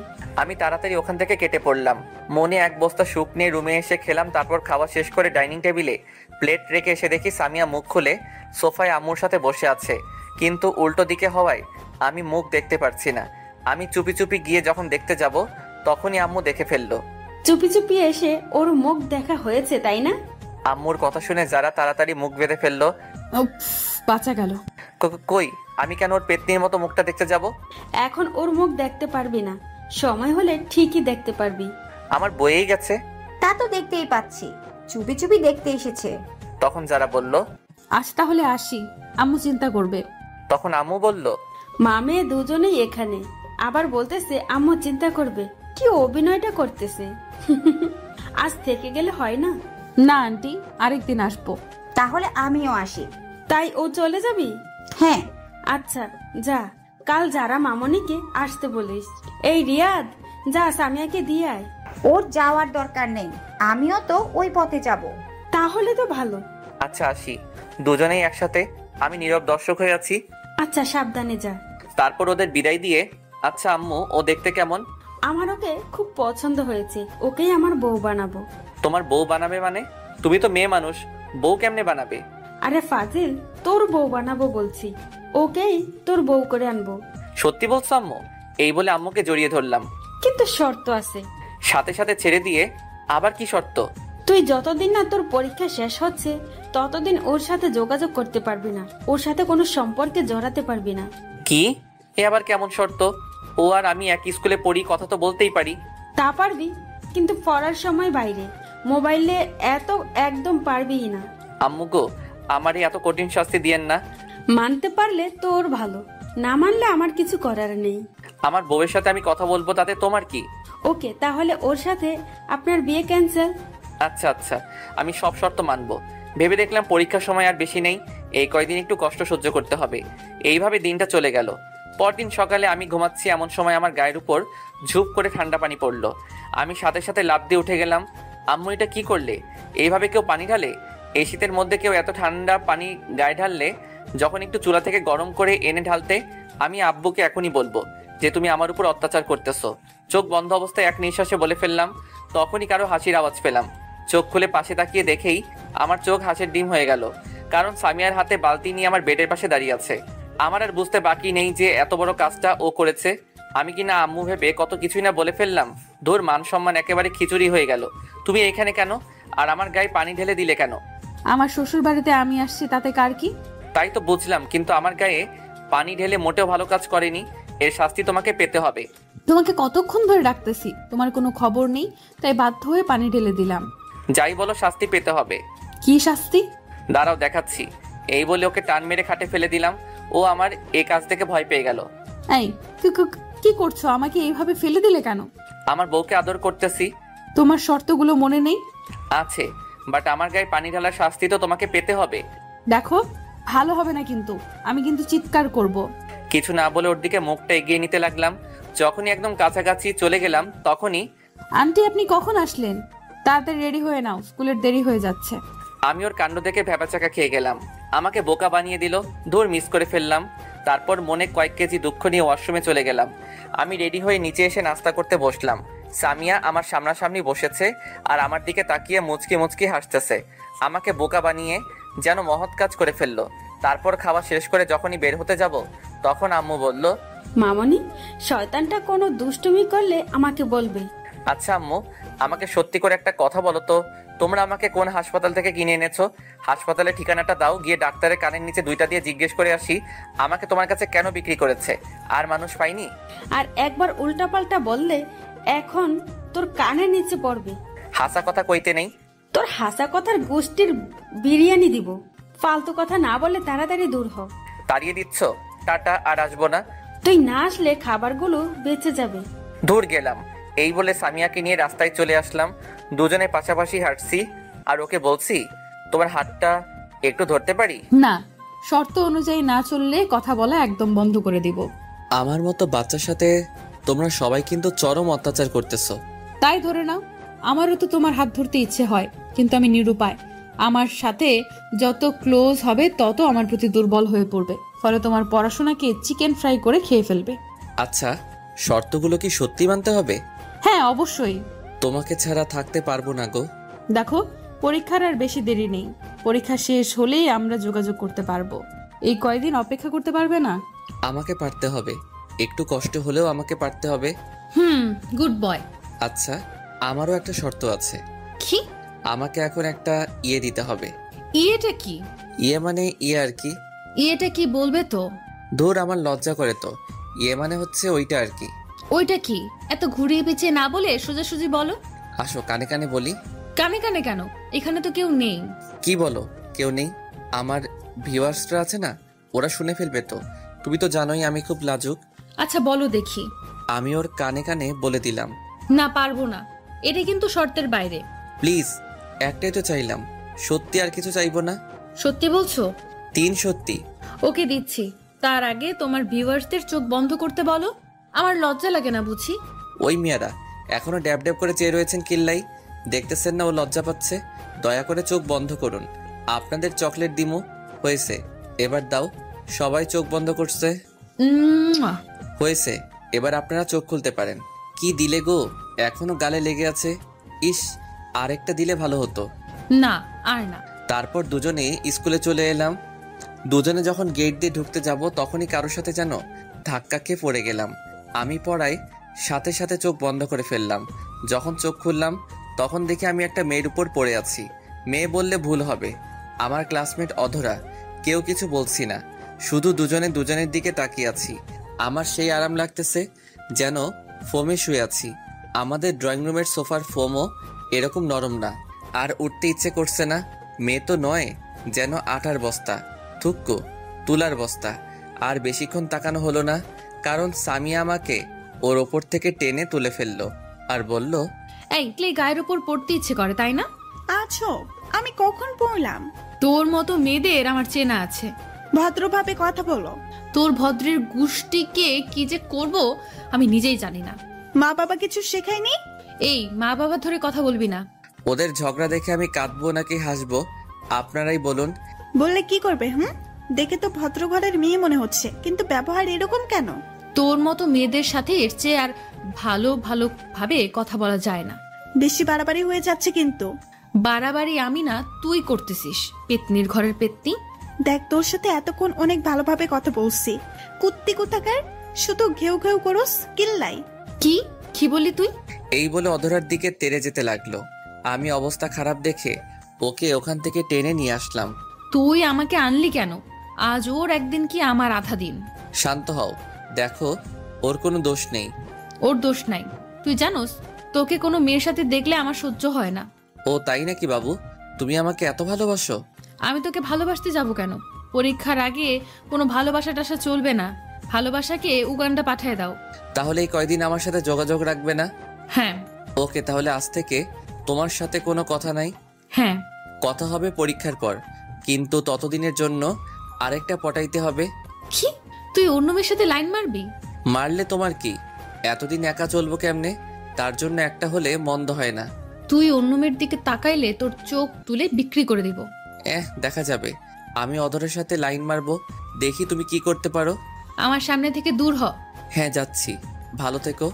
আমি তাড়াতাড়ি ওখান থেকে কেটে পড়লাম। মনে এক বস্তা সুপ নিয়ে রুমে এসে খেলাম। তারপর খাওয়া শেষ করে ডাইনিং টেবিলে প্লেট রেখে এসে দেখি সামিয়া মুখ খুলে সোফায় আম্মুর সাথে বসে আছে, কিন্তু উল্টো দিকে হওয়ায় আমি মুখ দেখতে পারছি না। আমি চুপি চুপি গিয়ে যখন দেখতে যাব, তখনই আম্মু দেখে ফেললো। চুপি চুপি এসে ওর মুখ দেখা হয়েছে, তাই না? আম্মুর কথা শুনে যারা তাড়াতাড়ি মুখ বেঁধে ফেললো। উফ, বাঁচা গেল। কই, আমি কেন ওর পেতনির মতো মুখটা দেখতে যাব? এখন ওর মুখ দেখতে পারবি না, সময় হলে ঠিকই দেখতে পারবি। আমার বইয়েই গেছে। তা তো দেখতেই পাচ্ছি, চুপি চুপি দেখতে এসেছে। তখন যারা বলল, আজ তাহলে আসি, আম্মু চিন্তা করবে। তখন আম্মু বলল, মা মেয়ে দুজনেই এখানে, আবার বলতেছে আম্মু চিন্তা করবে। কি অভিনয়টা করতেছে। আজ থেকে গেলে হয় না? না আন্টি, আরেকদিন আসবো। তাহলে আমিও আসি। তাই ও চলে যাবি? হ্যাঁ। আচ্ছা যা, কাল যারা মামনিকে আসতে বলিস। এই রিয়াদ, যা সামিয়াকে দিয়ে আয়। ওর যাওয়ার দরকার নেই, আমিও তো ওই পথে যাব। তাহলে তো ভালো। আচ্ছা আসি। দুজনেই একসাথে। আমি নীরব দর্শক হয়ে আছি। আচ্ছা সাবধানে যা। তারপর ওদের বিদায় দিয়ে, আচ্ছা আম্মু, ও দেখতে কেমন? আমার ওকে খুব পছন্দ হয়েছে, ওকেই আমার বউ বানাবো। তোমার বউ বানাবে মানে? তুমি তো মেয়ে মানুষ, বউ কেমনে বানাবে? আরে ফাজিল, তোর বউ বানাবো বলছি, ওকেই তোর বউ করে আনবো। সত্যি বলছো আম্মু? এই বলে আম্মুকে জড়িয়ে ধরলাম। কিন্তু শর্ত আছে। সাথে সাথে ছেড়ে দিয়ে, আবার কি শর্ত? তুই যতদিন না তোর পরীক্ষা শেষ হচ্ছে ততদিন ওর সাথে যোগাযোগ করতে পারবি না, ওর সাথে কোনো সম্পর্কে জড়াতে পারবি না। কি? এ আবার কেমন শর্ত? ও আর আমি একই স্কুলে পড়ি, কথা তো বলতেই পারি। তা পারবি, কিন্তু পড়ার সময় বাইরে, মোবাইলে এত একদম পারবি না। আম্মু গো, আমারই এত কঠিন শাস্তি দিয়েন না। মানতে পারলে তোর ভালো, না মানলে আমার কিছু করার নেই। আমার বউয়ের সাথে আমি কথা বলবো, তাতে তোমার কি? ওকে, তাহলে ওর সাথে আপনার বিয়ে ক্যান্সেল। আচ্ছা আচ্ছা, আমি সব শর্ত মানবো। ভেবে দেখলাম পরীক্ষার সময় আর বেশি নেই, এই কয়দিন একটু কষ্ট সহ্য করতে হবে। এইভাবে দিনটা চলে গেল। পরদিন সকালে আমি ঘুমাচ্ছি, এমন সময় আমার গায়ের উপর ঝুপ করে ঠান্ডা পানি পড়লো। আমি সাথে সাথে লাফ দিয়ে উঠে গেলাম। আম্মু এটা কি করলে? এইভাবে কেউ পানি ঢালে? এই শীতের মধ্যে কেউ এত ঠান্ডা পানি গায়ে ঢাললে? যখন একটু চুলা থেকে গরম করে এনে ঢালতে। আমি আব্বুকে এখনই বলবো যে তুমি আমার উপর অত্যাচার করতেছো। চোখ বন্ধ অবস্থায় এক নিঃশ্বাসে বলে ফেললাম। তখনই কারো হাসির আওয়াজ পেলাম। চোখ খুলে পাশে তাকিয়ে দেখেই আমার চোখ হাসির ডিম হয়ে গেল, কারণ সামিয়ার হাতে বালতি নিয়ে আমার বেডের পাশে দাঁড়িয়ে আছে। আমার আর বুঝতে বাকি নেই যে এত বড় কাজটা ও করেছে। আমি কিনা আম্মু ভেবে কত কিছুই না বলে ফেললাম। ধুর, মান সম্মান একেবারে খিচুড়ি হয়ে গেল। তুমি এখানে কেন? আর আমার গায়ে পানি ঢেলে দিলে কেন? আমার শ্বশুর বাড়িতে আমি আসছি, তাতে কার কি? তাই তো বুঝলাম, কিন্তু আমার গায়ে পানি ঢেলে মোটেও ভালো কাজ করেনি। এর শাস্তি তোমাকে পেতে হবে। তোমাকে কতক্ষণ ধরে ডাকতেছি, তোমার কোনো খবর নেই, তাই বাধ্য হয়ে পানি ঢেলে দিলাম। যাই বলো, শাস্তি পেতে হবে। কি শাস্তি? দাঁড়াও দেখাচ্ছি। এই বলে ওকে টান মেরে খাটে ফেলে দিলাম। ও আমার এই কাজ থেকে ভয় পেয়ে গেল। এই কি করছো? আমাকে এইভাবে ফেলে দিলে কেন? আমার বউকে আদর করতেছি। তোমার শর্তগুলো মনে নেই? আছে, বাট আমার গায়ে পানি ঢালার শাস্তি তো তোমাকে পেতে হবে। দেখো, ভালো হবে না কিন্তু, আমি কিন্তু চিৎকার করব। কিছু না বলে ওর দিকে মুখটা এগিয়ে নিতে লাগলাম। যখনই একদম কাছাকাছি চলে গেলাম তখনই, আন্টি আপনি কখন আসলেন? তাড়াতাড়ি রেডি হয়ে নাও, স্কুলের দেরি হয়ে যাচ্ছে। আমি ওর কাণ্ড দেখে ভ্যাবাচাকা খেয়ে গেলাম। আমাকে বোকা বানিয়ে দিল। দূর, মিস করে ফেললাম। তারপর মনে কয়েক কেজি দুঃখ নিয়ে ওয়াশরুমে চলে গেলাম। আমি রেডি হয়ে নিচে এসে নাস্তা করতে বসলাম। সামিয়া আমার সামনাসামনি বসেছে আর আমার দিকে তাকিয়ে মুচকি মুচকি হাসতেছে। আমাকে বোকা বানিয়ে যেন মহৎ কাজ করে ফেললো। তারপর খাওয়া শেষ করে যখনই বের হতে যাব, তখন আম্মু বলল, মামনি, শয়তানটা কোনো দুষ্টুমি করলে আমাকে বলবে। আচ্ছা আম্মু, আমাকে সত্যি করে একটা কথা বলো তো, তোমরা আমাকে কোন হাসপাতাল থেকে কিনে এনেছো? হাসপাতালের ঠিকানাটা দাও, গিয়ে ডাক্তারের কানের নিচে দুইটা দিয়ে জিজ্ঞেস করে আসি আমাকে তোমার কাছে কেন বিক্রি করেছে। আর মানুষ পাইনি? আর একবার উল্টাপাল্টা বললে এখন তোর কানের নিচে পড়বে। হাসা কথা কইতে নেই। তোর হাসা কথার গোষ্ঠীর বিরিয়ানি দিব। ফালতু কথা না বলে তাড়াতাড়ি দূর হ। তাড়িয়ে দিচ্ছ? টাটা, আর আসবো না। তুই না আসলে খাবারগুলো বেঁচে যাবে। দূর গেলাম। এই বলে সামিয়াকে নিয়ে রাস্তায় চলে আসলাম। দুজনে পাশাপাশি হাঁটছি আর ওকে বলছি, তোমার হাতটা একটু ধরতে পারি? না, শর্ত অনুযায়ী না চললে কথা বলা একদম বন্ধ করে দিব। আমার মতো বাচ্চার সাথে তোমরা সবাই কিন্তু চরম অত্যাচার করতেছো। তাই ধরে নাও, আমারও তো তোমার হাত ধরতে ইচ্ছে হয়, কিন্তু আমি নিরুপায়। আমার সাথে যত ক্লোজ হবে তত আমার প্রতি দুর্বল হয়ে পড়বে, ফলে তোমার পড়াশোনাকে চিকেন ফ্রাই করে খেয়ে ফেলবে। আচ্ছা, শর্তগুলো কি সত্যি মানতে হবে? হ্যাঁ অবশ্যই। তোমাকে ছাড়া থাকতে পারবো না গো। দেখো, পরীক্ষার আর বেশি দেরি নেই। পরীক্ষা শেষ হলেই আমরা যোগাযোগ করতে পারবো। এই কয়দিন অপেক্ষা করতে পারবে না? আমাকে পারতে হবে, একটু কষ্ট হলেও আমাকে পারতে হবে। Good boy. আচ্ছা, আমারও একটা শর্ত আছে। কি? আমাকে এখন একটা ইয়ে দিতে হবে। ইয়েটা কি? ইয়ে মানে ইয়ে আর কি। ইয়েটা কি বলবে তো? দূর, আমার লজ্জা করে তো। ইয়ে মানে হচ্ছে ওইটা আর কি। ওইটা কি? এত ঘুরিয়ে পেঁচিয়ে না বলে সোজাসুজি বলো। আসো, কানে কানে বলি। কানে কানে কেন? এখানে তো কেউ নেই। কি বলো, কেউ নেই? আমার ভিউয়ার্সরা আছে না, ওরা শুনে ফেলবে তো। তুমি তো জানোই আমি খুব লাজুক। আচ্ছা বলো দেখি। আমি ওর কানে কানে বলে দিলাম, না পারবো না, এটা কিন্তু শর্তের বাইরে। প্লিজ, একটাই তো চাইলাম, সত্যি আর কিছু চাইবো না। সত্যি বলছো? 3 সত্যি। ওকে দিচ্ছি, তার আগে তোমার ভিউয়ার্সদের চোখ বন্ধ করতে বলো। আমার লজ্জা লাগে না বুঝি? ওই মিয়ারা এখনো ড্যাব ড্যাব করে চেয়ে রয়েছেন কিল্লাই, দেখতেছেন না ও লজ্জা পাচ্ছে? দয়া করে চোখ বন্ধ করুন, আপনাদের চকলেট দিমু। হয়েছে, এবার দাও। সবাই চোখ বন্ধ করছে। উম্মুয়া। হয়েছে, এবার আপনারা চোখ খুলতে পারেন। কি দিলে গো, এখনো গালে লেগে আছে। ইস, আরেকটা দিলে ভালো হতো। না আর না। তারপর দুজনে স্কুলে চলে এলাম। দুজনে যখন গেট দিয়ে ঢুকতে যাব তখনই কারোর সাথে যেন ধাক্কা খেয়ে পড়ে গেলাম। আমি পড়ায় সাথে সাথে চোখ বন্ধ করে ফেললাম। যখন চোখ খুললাম তখন দেখি আমি একটা মেয়ের উপর পড়ে আছি। মেয়ে বললে ভুল হবে, আমার ক্লাসমেট অধরা। কেউ কিছু বলছি না, শুধু দুজনে দুজনের দিকে তাকিয়ে আছি। আমার সেই আরাম লাগতেছে যেন ফোমে শুয়ে আছি। আমাদের ড্রয়িং রুমের সোফার ফোমও এরকম নরম না, আর উঠতে ইচ্ছে করছে না। মেয়ে তো নয়, যেন আটার বস্তা, থুক্কো তুলার বস্তা। আর বেশিক্ষণ তাকানো হলো না, কারণ সামিয়া আমাকে ওর ওপর থেকে টেনে তুলে ফেললো আর বলল, এই ক্লে গায়ের উপর পড়তে ইচ্ছে করে তাই না? আছো, আমি কখন পড়লাম? তোর মতো মেয়েদের আমার চেনা আছে। ভদ্রভাবে কথা বলো। তোর ভদ্রের গুষ্টিকে কি যে করব আমি নিজেই জানি না। মা বাবা কিছু শেখায়নি? এই মা বাবা ধরে কথা বলবি না। ওদের ঝগড়া দেখে আমি কাঁদবো নাকি হাসবো আপনারাই বলুন। বললে কি করবে? দেখে তো ভদ্র ঘরের মেয়ে মনে হচ্ছে, কিন্তু ব্যবহার এরকম কেন? তোর মতো মেয়েদের সাথে এর চেয়ে আর ভালো ভালো ভাবে কথা বলা যায় না। বেশি বাড়াবাড়ি হয়ে যাচ্ছে কিন্তু। বাড়াবাড়ি আমি না, তুই করতেছিস, পেতনির ঘরের পেতনি। দেখ, তোর সাথে এতক্ষণ অনেক ভালোভাবে কথা বলছি, কুত্তি কোথাকার, শুধু ঘেউ ঘেউ করস কিল্লাই। কি কি বললি তুই? এই বলে অধরার দিকে তেড়ে যেতে লাগলো। আমি অবস্থা খারাপ দেখে ওকে ওখান থেকে টেনে নিয়ে আসলাম। তুই আমাকে আনলি কেন? আজ ওর একদিন কি আমার আধা দিন। শান্ত হও, দেখো ওর কোনো দোষ নেই। ওর দোষ নাই। তুই জানোস, তোকে কোনো মেয়ের সাথে দেখলে আমার সহ্য হয় না। ও তাই নাকি বাবু? তুমি আমাকে এত ভালোবাসো? আমি তোকে ভালোবাসতে যাব কেন? পরীক্ষার আগে কোনো ভালোবাসা টাসা চলবে না। ভালোবাসাকে উগান্ডা পাঠিয়ে দাও। তাহলে এই কয়দিন আমার সাথে যোগাযোগ রাখবে না? হ্যাঁ। ওকে, তাহলে আজ থেকে তোমার সাথে কোনো কথা নাই। হ্যাঁ। কথা হবে পরীক্ষার পর, কিন্তু ততদিনের জন্য আরেকটা পটাইতে হবে। কি? তুই অন্য মেয়ের সাথে লাইন মারবি? মারলে তোমার কি? এতদিন একা চলবো কেমনে? তার জন্য একটা হলে মন্দ হয় না। তুই অন্য মেয়ের দিকে তাকাইলে তোর চোখ তুলে বিক্রি করে দিব। দেখা যাবে। আমি অধরের সাথে লাইন মারবো, দেখি তুমি কি করতে পারো। আমার সামনে থেকে দূর হ। হ্যাঁ যাচ্ছি, ভালো থেকো।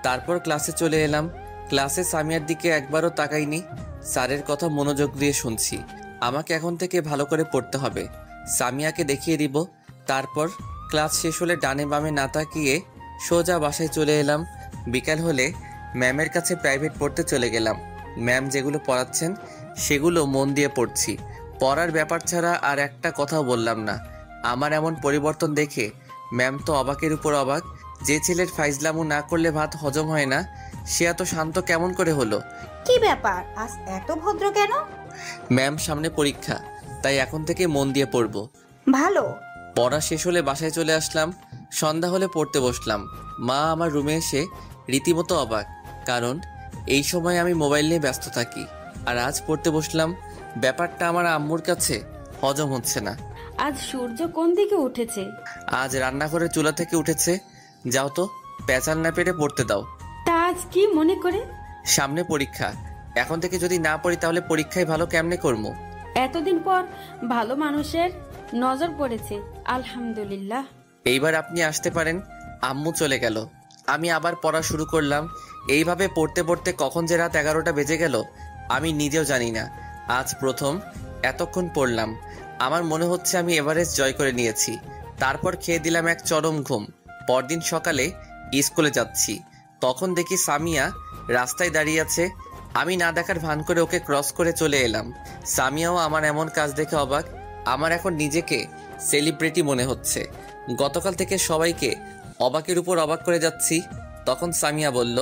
তারপর ক্লাসে চলে এলাম। ক্লাসে সামিয়ার দিকে একবারও তাকাইনি, স্যারের কথা মনোযোগ দিয়ে শুনছি। আমাকে এখন থেকে ভালো করে পড়তে হবে, সামিয়াকে দেখিয়ে দিব। তারপর ক্লাস শেষ হলে ডানে বামে না তাকিয়ে সোজা বাসায় চলে এলাম। বিকাল হলে ম্যামের কাছে প্রাইভেট পড়তে চলে গেলাম। ম্যাম যেগুলো পড়াচ্ছেন সেগুলো মন দিয়ে পড়ছি। পড়ার ব্যাপার ছাড়া আর একটা কথাও বললাম না। আমার এমন পরিবর্তন দেখে ম্যাম তো অবাকের উপর অবাক। যে ছেলের ফাইজলামু না করলে ভাত হজম হয় না, সে এত শান্ত কেমন করে হলো? কি ব্যাপার, আজ এত ভদ্র কেন? ম্যাম সামনে পরীক্ষা, তাই এখন থেকে মন দিয়ে পড়ব। ভালো। পড়া শেষ হলে বাসায় চলে আসলাম। সন্ধ্যা হলে পড়তে বসলাম। মা আমার রুমে এসে রীতিমতো অবাক, কারণ এই সময় আমি মোবাইল নিয়ে ব্যস্ত থাকি। আর আজ পড়তে বসলাম। ব্যাপারটা আমার আম্মুর কাছে হজম হচ্ছে না। আজ সূর্য কোন দিকে উঠেছে? আজ রান্নাঘরের চুলা থেকে উঠেছে। যাও তো, পেঁচাল না পেটে পড়তে দাও। তা আজ কি মনে করে? সামনে পরীক্ষা, এখন থেকে যদি না পড়ি তাহলে পরীক্ষায় ভালো কেমনে করবো? এতদিন পর ভালো মানুষের নজর পড়েছে, আলহামদুলিল্লাহ। এইবার আপনি আসতে পারেন। আম্মু চলে গেল। আমি আবার পড়া শুরু করলাম। এইভাবে পড়তে পড়তে কখন যে রাত 11টা বেজে গেল আমি নিজেও জানি না। আজ প্রথম এতক্ষণ পড়লাম। আমার মনে হচ্ছে আমি এভারেস্ট জয় করে নিয়েছি। তারপর খেয়ে দিলাম এক চরম ঘুম। পরদিন সকালে স্কুলে যাচ্ছি, তখন দেখি সামিয়া রাস্তায় দাঁড়িয়ে আছে। আমি না দেখার ভান করে ওকে ক্রস করে চলে এলাম। সামিয়াও আমার এমন কাজ দেখে অবাক। আমার এখন নিজেকে সেলিব্রিটি মনে হচ্ছে। গতকাল থেকে সবাইকে অবাকের উপর অবাক করে যাচ্ছি। তখন সামিয়া বলল,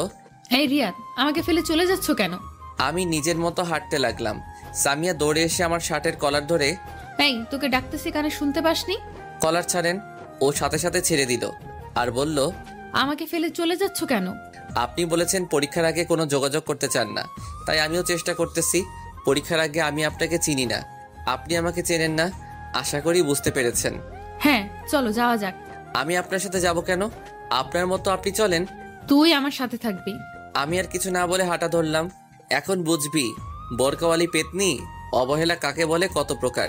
এই রিয়াদ, আমাকে ফেলে চলে যাচ্ছ কেন? আমি নিজের মতো হাঁটতে লাগলাম। সামিয়া দৌড়ে এসে আমার শার্টের কলার ধরে, এই তোকে ডাকতেছি কানে শুনতে পাসনি? কলার ছাড়েন। ও সাথে সাথে ছেড়ে দিল আর বলল, আমাকে ফেলে চলে যাচ্ছ কেন? আপনি বলেছেন পরীক্ষার আগে কোনো যোগাযোগ করতে চান না, তাই আমিও চেষ্টা করতেছি। পরীক্ষার আগে আমি আপনাকে চিনি না, আপনি আমাকে চেনেন না, আশা করি বুঝতে পেরেছেন। হ্যাঁ, চলো যাওয়া যাক। আমি আপনার সাথে যাব কেন? আপনার মতো আপনি চলেন। তুই আমার সাথে থাকবি। আমি আর কিছু না বলে হাঁটা ধরলাম। এখন বুঝবি বোরকাওয়ালি পেতনি, অবহেলা কাকে বলে, কত প্রকার।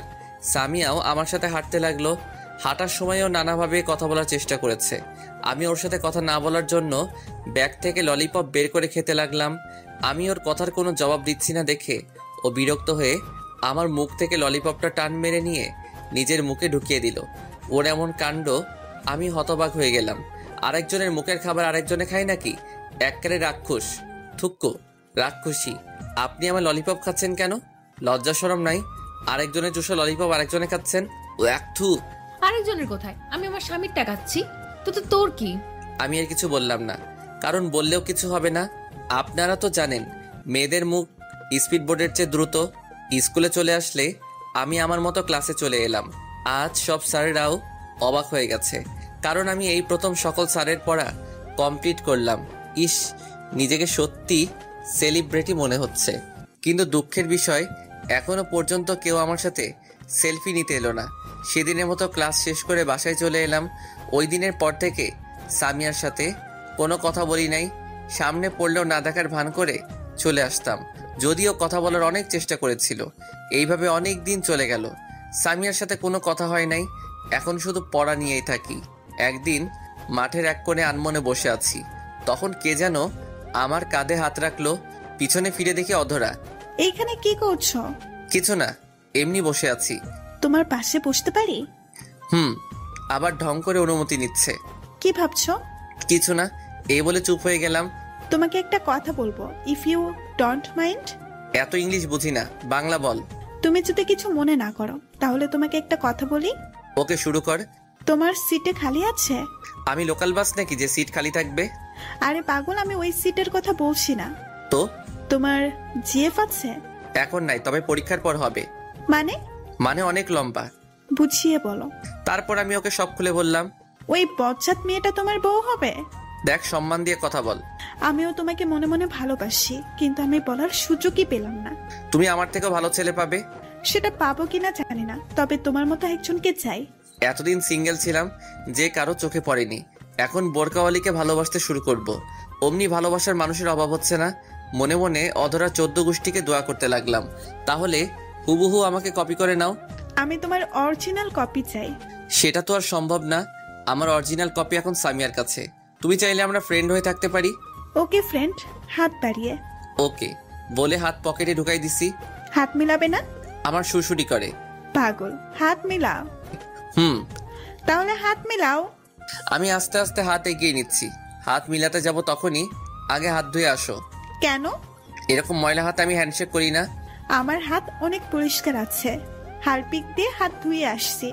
সামিয়াও আমার সাথে হাঁটতে লাগলো। হাঁটার সময়ও নানাভাবে কথা বলার চেষ্টা করেছে। আমি ওর সাথে কথা না বলার জন্য ব্যাগ থেকে ললিপপ বের করে খেতে লাগলাম। আমি ওর কথার কোনো জবাব দিচ্ছি না দেখে ও বিরক্ত হয়ে আমার মুখ থেকে ললিপপটা টান মেরে নিয়ে নিজের মুখে ঢুকিয়ে দিল। ওর এমন কাণ্ড আমি হতবাক হয়ে গেলাম। আরেকজনের মুখের খাবার আরেকজনে খায় নাকি? এককারে রাক্ষস, থুক্কু, রাক্ষসী। আপনি আমার ললিপপ খাচ্ছেন কেন? লজ্জা শরম নাই? আরেকজনের চুষো ললিপপ আরেকজনে খাচ্ছেন। ও এক থু। আরেকজনের কোথায়? আমি আমার স্বামীর টাকাচ্ছি, তো তোর কি? আমি আর কিছু বললাম না, কারণ বললেও কিছু হবে না। আপনারা তো জানেন মেয়েদের মুখ স্পিড বোর্ডের চেয়ে দ্রুত। স্কুলে চলে আসলে আমি আমার মতো ক্লাসে চলে এলাম। আজ সব স্যারেরাও অবাক হয়ে গেছে, কারণ আমি এই প্রথম সকল স্যারের পড়া কমপ্লিট করলাম। ইস, নিজেকে সত্যি সেলিব্রিটি মনে হচ্ছে। কিন্তু দুঃখের বিষয়, এখনো পর্যন্ত কেউ আমার সাথে সেলফি নিতে এলো না। সেদিনের মতো ক্লাস শেষ করে বাসায় চলে এলাম। ওই দিনের পর থেকে সামিয়ার সাথে কোনো কথা বলি নাই। সামনে পড়লেও না দেখার ভান করে চলে আসতাম, যদিও কথা বলার অনেক চেষ্টা করেছিল। এইভাবে অনেক দিন চলে গেল, সামিয়ার সাথে কোনো কথা হয় নাই। এখন শুধু পড়া নিয়েই থাকি। একদিন মাঠের এক কোণে আনমনে বসে আছি, তখন কে যেন আমার কাঁধে হাত রাখলো। পিছনে ফিরে দেখি অধরা। এইখানে কি করছো? কিছু না, এমনি বসে আছি। তোমার পাশে বসতে পারি? আবার ঢং করে অনুমতি নিচ্ছে। কি ভাবছো? কিছু না, এই বলে চুপ হয়ে গেলাম। তোমাকে একটা কথা বলবো, ইফ ইউ ডোন্ট মাইন্ড। এত ইংলিশ বুঝি না, বাংলা বল। তুমি যদি কিছু মনে না করো তাহলে তোমাকে একটা কথা বলি। ওকে, শুরু কর। তোমার সিটে খালি আছে? আমি লোকাল বাস নাকি যে সিট খালি থাকবে? আরে পাগল, আমি ওই সিটের কথা বলছি না। তো তোমার জিএফ আছে? এখন নাই, তবে পরীক্ষার পর হবে। মানে অনেক লম্বা। বুঝিয়ে বলো। তারপর আমি ওকে সব খুলে বললাম। ওই বজ্জাত মেয়েটা তোমার বউ হবে? দেখ, সম্মান দিয়ে কথা বল। আমিও তোমাকে মনে মনে ভালোবাসি, কিন্তু আমি বলার সুযোগই পেলাম না। তুমি আমার থেকেও ভালো ছেলে পাবে। সেটা পাবো কিনা জানি না, তবে তোমার মতো একজনকে চাই। এতদিন সিঙ্গেল ছিলাম, যে কারো চোখে পড়েনি। এখন বোরকাওয়ালিকে ভালোবাসতে শুরু করব। অমনি ভালোবাসার মানুষের অভাব হচ্ছে না। মনে মনে অধরা 14 গোষ্ঠীকে দোয়া করতে লাগলাম, তাহলে হুবহু আমাকে কপি করে নাও। আমি তোমার অরিজিনাল কপি চাই। সেটা তো আর সম্ভব না। আমার অরিজিনাল কপি এখন সামিয়ার কাছে। তুমি চাইলে আমরা ফ্রেন্ড হয়ে থাকতে পারি। ওকে ফ্রেন্ড, হাত বাড়িয়ে। ওকে বলে হাত পকেটে ঢুকাই দিছি। হাত মিলাবে না? আমার সুরসুরি করে। পাগল, হাত মিলাও। তাহলে হাত মিলাও। আমি আস্তে আস্তে হাত এগিয়ে নিচ্ছি। হাত মিলাতে যাব তখনই আগে হাত ধুয়ে আসো। কেন? এরকম ময়লা হাত আমি হ্যান্ডশেক করি না। আমার হাত অনেক পরিষ্কার আছে, হারপিক দিয়ে হাত ধুয়ে আসছি।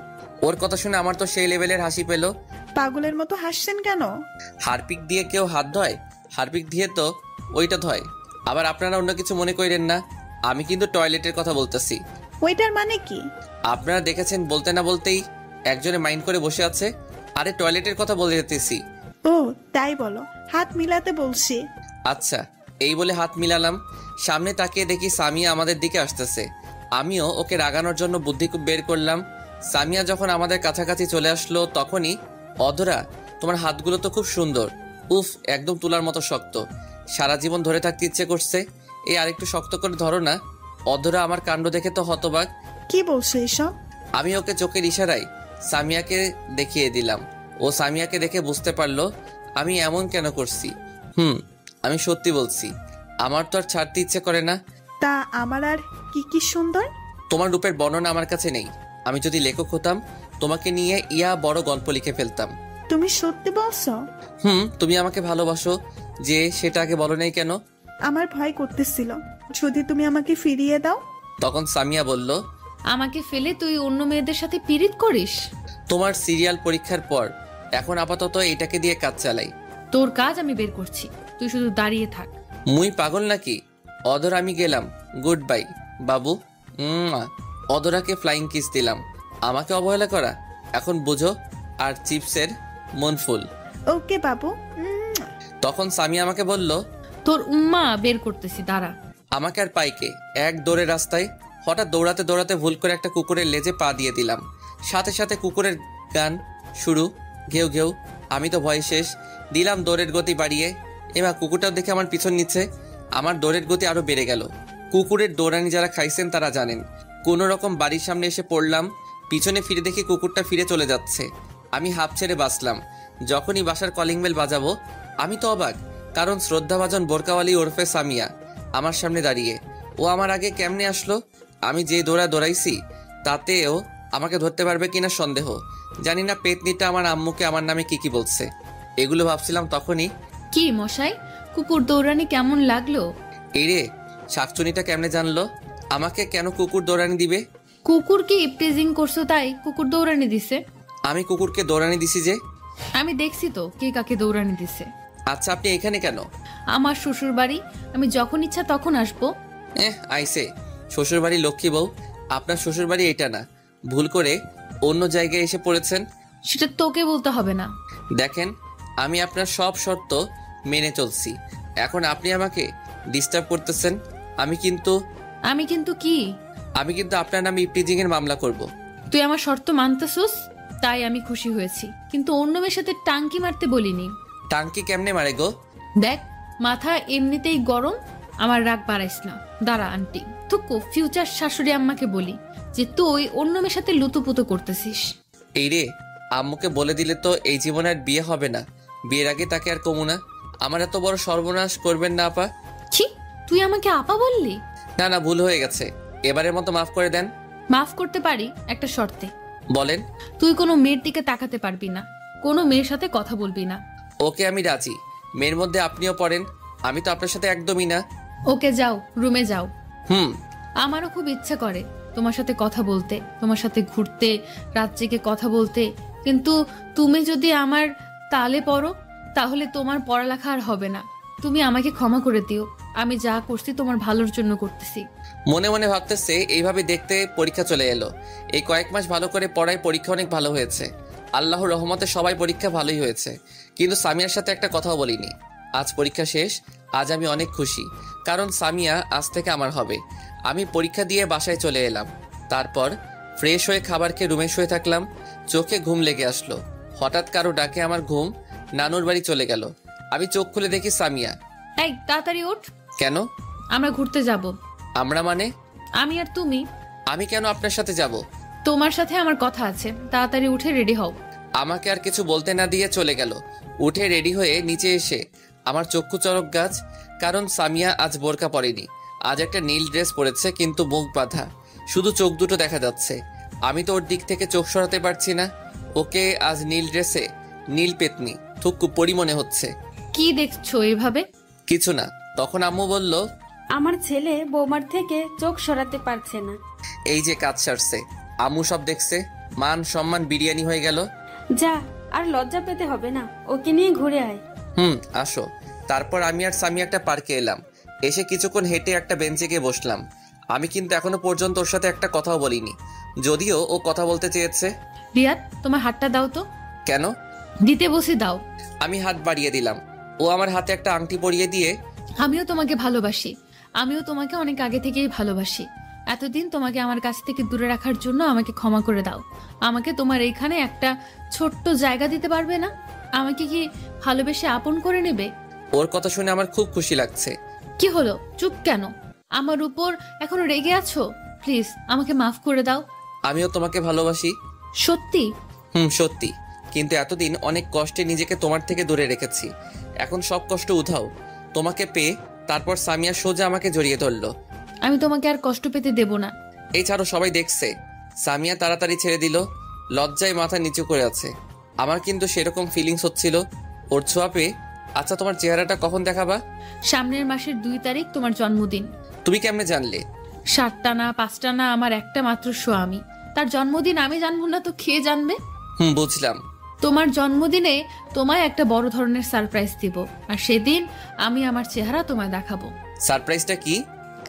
ওর কথা শুনে আমার তো সেই লেভেলের হাসি পেল। পাগলের মতো হাসছেন কেন? হারপিক দিয়ে কেউ হাত ধয়? হারপিক দিয়ে তো ওইটা ধয়। আবার আপনারা অন্য কিছু মনে করেন না, আমি কিন্তু টয়লেটের কথা বলতেছি। ওইটার মানে কি? আপনারা দেখেছেন বলতে না বলতেই একজনে মাইন্ড করে বসে আছে। আরে টয়লেটের কথা বলে যেতেছি। ও তাই বলো, হাত মিলাতে বলছি। আচ্ছা, এই বলে হাত মিলালাম। সামনে তাকিয়ে দেখি সামিয়া আমাদের দিকে আসতেছে। আমিও ওকে রাগানোর জন্য বুদ্ধি বের করলাম। সামিয়া যখন আমাদের কাছাকাছি চলে আসলো তখনই, অধরা তোমার হাতগুলো তো খুব সুন্দর, উফ একদম তুলার মতো শক্ত, সারা জীবন ধরে থাকতে ইচ্ছে করছে, এই আরেকটু শক্ত করে ধরো না। অধরা আমার কাণ্ড দেখে তো হতবাক। কি বলছো এসব? আমি ওকে চোখের ইশারায় সামিয়াকে দেখিয়ে দিলাম। ও সামিয়াকে দেখে বুঝতে পারলো আমি এমন কেন করছি। আমি সত্যি বলছি, আমার তো আর ছাড়তে ইচ্ছে করে না। তা আমার আর কি কি সুন্দর? তোমার রূপের বর্ণনা আমার কাছে নেই। আমি যদি লেখক হতাম তোমাকে নিয়ে বড় গল্প লিখে ফেলতাম। তুমি সত্যি বলছো? তুমি আমাকে ভালোবাসো যে, সেটা আগে বলো নাই কেন? আমার ভয় করতেছিল যদি তুমি আমাকে ফিরিয়ে দাও। তখন সামিয়া বলল, আমাকে ফেলে তুই অন্য মেয়েদের সাথে পিরিত করিস? তোমার সিরিয়াল পরীক্ষার পর এখন আপাতত এটাকে দিয়ে কাজ চালাই। তোর কাজ আমি বের করছি, তুই শুধু দাঁড়িয়ে থাক। মুই পাগল নাকি? অধর আমি গেলাম, গুড বাই বাবু। অধরাকে ফ্লাইং কিস দিলাম। আমাকে অবহেলা করা এখন বুঝো। আর চিপসের মন ফুল। ওকে বাবু। তখন সামিয়া আমাকে বলল, তোর উম্মা বের করতেছি, দাঁড়া। আমাকে আর পাইকে এক দৌড়ে রাস্তায় হঠাৎ দৌড়াতে দৌড়াতে ভুল করে একটা কুকুরের লেজে পা দিয়ে দিলাম। সাথে সাথে কুকুরের গান শুরু, ঘেউ ঘেউ। আমি তো ভয় শেষ, দিলাম দৌড়ের গতি বাড়িয়ে। এবার কুকুরটাও দেখে আমার পিছন নিচ্ছে। আমার দৌড়ের গতি আরো বেড়ে গেল। কুকুরের দৌড়ানি যারা খাইছেন তারা জানেন। কোনো রকম বাড়ির সামনে এসে পড়লাম। পিছনে ফিরে দেখি কুকুরটা ফিরে চলে যাচ্ছে। আমি হাঁপ ছেড়ে বাঁচলাম। যখনই বাসার কলিং বেল বাজাবো, আমি তো অবাক, কারণ শ্রদ্ধাভাজন বোরকাওয়ালি ওরফে সামিয়া আমার সামনে দাঁড়িয়ে। ও আমার আগে কেমনে আসলো? আমি যে দৌড়াইছি তাতেও আমাকে ধরতে পারবে কিনা সন্দেহ। জানি না পেতনিটা আমার আম্মুকে আমার নামে কি বলছে। এগুলো ভাবছিলাম তখনই। কি মশাই, কুকুর দৌড়ানি কেমন লাগলো? এই রে, শাকচুনিটা কেমনে জানলো আমাকে কেন কুকুর দৌড়ানি দিবে? কুকুরকে ইপটিজিং করছো তাই কুকুর দৌড়ানি দিছে। আমি কুকুরকে দৌড়ানি দিছি যে? আমি দেখছি তো কে কাকে দৌড়ানি দিছে। আচ্ছা, আপনি এখানে কেন? আমার শ্বশুর বাড়ি, আমি যখন ইচ্ছা তখন আসবো। আইসে শ্বশুর বাড়ি লক্ষ্মী বউ। আপনার শ্বশুর বাড়ি এটা না, ভুল করে অন্য জায়গায় এসে পড়েছেন। সেটা তোকে বলতে হবে না। দেখেন, আমি আপনার সব শর্ত মেনে চলছি। এখন আপনি আমাকে ডিস্টার্ব করতেছেন। আমি কিন্তু কি? আমি কিন্তু আপনার নামে ইপটিজিং এর মামলা করব। তুই আমার শর্ত মানতেছস তাই আমি খুশি হয়েছি, কিন্তু অন্য মেয়ের সাথে টাঙ্কি মারতে বলিনি। টাঙ্কি কেমনে মারে গো? দেখ, মাথা এমনিতেই গরম, আমার রাগ বাড়াইস না। দাঁড়া আন্টি, থুকু ফিউচার শাশুড়ি আম্মাকে বলি যে তুই অন্য মেয়ের সাথে লুতুপুতু করতেছিস। এই রে, আম্মুকে বলে দিলে তো এই জীবনে আর বিয়ে হবে না। বিয়ের আগে তাকে আর কমু না। আমার এত বড় সর্বনাশ করবেন না আপা। ছি, তুই আমাকে আপা বললি? না, ভুল হয়ে গেছে। এবারের মতো মাফ করে দেন। মাফ করতে পারি একটা শর্তে। বলেন। তুই কোনো মেয়ের দিকে তাকাতে পারবি না, কোনো মেয়ের সাথে কথা বলবি না। ওকে, আমি রাজি। মেয়ের মধ্যে আপনিও পড়েন। আমি তো আপনার সাথে একদমই না। ওকে, যাও, রুমে যাও। হুম। আমারও খুব ইচ্ছা করে তোমার সাথে কথা বলতে, তোমার সাথে ঘুরতে, রাত জেগে কথা বলতে, কিন্তু তুমি যদি আমার তালে পড়ো তাহলে তোমার পড়ালেখা আর হবে না। তুমি আমাকে ক্ষমা করে দিও, আমি যা করছি তোমার ভালোর জন্য করতেছি। মনে মনে ভাবতেছে এইভাবে দেখতে পরীক্ষা চলে এলো। এই কয়েক মাস ভালো করে পড়ায় পরীক্ষা অনেক ভালো হয়েছে। আল্লাহর রহমতে সবাই পরীক্ষা ভালোই হয়েছে, কিন্তু সামিয়ার সাথে একটা কথাও বলিনি। আজ পরীক্ষা শেষ। আজ আমি অনেক খুশি, কারণ সামিয়া আজ থেকে আমার হবে। আমি পরীক্ষা দিয়ে বাসায় চলে এলাম। তারপর ফ্রেশ হয়ে খাবার খেয়ে রুমে শুয়ে থাকলাম। চোখে ঘুম লেগে আসলো। হঠাৎ কারো ডাকে আমার ঘুম নানুর বাড়ি চলে গেল। আমি চোখ খুলে দেখি সামিয়া। এই তাড়াতাড়ি ওঠ। কেন? আমরা ঘুরতে যাব। আমরা মানে? আমি আর তুমি। আমি কেন আপনার সাথে যাব? তোমার সাথে আমার কথা আছে, তাড়াতাড়ি উঠে রেডি হও। আমাকে আর কিছু বলতে না দিয়ে চলে গেল। উঠে রেডি হয়ে নিচে এসে আমার চক্ষু চড়ক গাছ, কারণ সামিয়া আজ বোরকা পরেনি। আজ একটা নীল ড্রেস পরেছে, কিন্তু মুখ বাঁধা, শুধু চোখ দুটো দেখা যাচ্ছে। আমি তো ওর দিক থেকে চোখ সরাতে পারছি না। ওকে আজ নীল ড্রেসে নীল পেতনি থুকু পরি মনে হচ্ছে। কি দেখছো এভাবে? কিছু না। তখন আম্মু বলল, আমার ছেলে বৌমার থেকে চোখ সরাতে পারছে না। এই যে কাজ সারছে, আম্মু সব দেখছে, মান সম্মান বিরিয়ানি হয়ে গেল। যা, আর লজ্জা পেতে হবে না, ওকে নিয়ে ঘুরে আয়। আসো। তারপর আমি আর সামি একটা পার্কে এলাম। এসে কিছুক্ষণ হেঁটে একটা বেঞ্চে গিয়ে বসলাম। আমি কিন্তু এখনো পর্যন্ত ওর সাথে একটা কথাও বলিনি, যদিও ও কথা বলতে চেয়েছে। রিয়াদ, তোমার হাতটা দাও তো। কেন? দিতে বসে দাও। আমি হাত বাড়িয়ে দিলাম। ও আমার হাতে একটা আংটি পরিয়ে দিয়ে, আমিও তোমাকে ভালোবাসি, আমিও তোমাকে অনেক আগে থেকেই ভালোবাসি। এতদিন তোমাকে আমার কাছ থেকে দূরে রাখার জন্য আমাকে ক্ষমা করে দাও। আমাকে তোমার এইখানে একটা ছোট্ট জায়গা দিতে পারবে না? আমাকে কি ভালোবেসে আপন করে নেবে? ওর কথা শুনে আমার খুব খুশি লাগছে। কি হলো, চুপ কেন? আমার উপর এখনো রেগে আছো? প্লিজ আমাকে মাফ করে দাও। আমিও তোমাকে ভালোবাসি। সত্যি? সত্যি। কিন্তু এতদিন অনেক কষ্টে নিজেকে তোমার থেকে দূরে রেখেছি। এখন সব কষ্ট উধাও তোমাকে পেয়ে। তারপর সামিয়া সোজা আমাকে জড়িয়ে ধরলো। আমি তোমাকে আর কষ্ট পেতে দেব না। এই ছাড়ো, সবাই দেখছে। সামিয়া তাড়াতাড়ি ছেড়ে দিল, লজ্জায় মাথা নিচু করে আছে। আমার কিন্তু সেরকম ফিলিংস হচ্ছিল ওর ছোঁয়া পেয়ে। আচ্ছা, তোমার চেহারাটা কখন দেখাবা? সামনের মাসের 2 তারিখ তোমার জন্মদিন। তুমি কেমনে জানলে? 7টা না 5টা না, আমার একটা মাত্র স্বামী, তার জন্মদিন আমি জানবো না তো কে জানবে? বুঝলাম। তোমার জন্মদিনে তোমায় একটা বড় ধরনের সারপ্রাইজ দিব, আর সেদিন আমি আমার চেহারা তোমায় দেখাবো। সারপ্রাইজটা কি?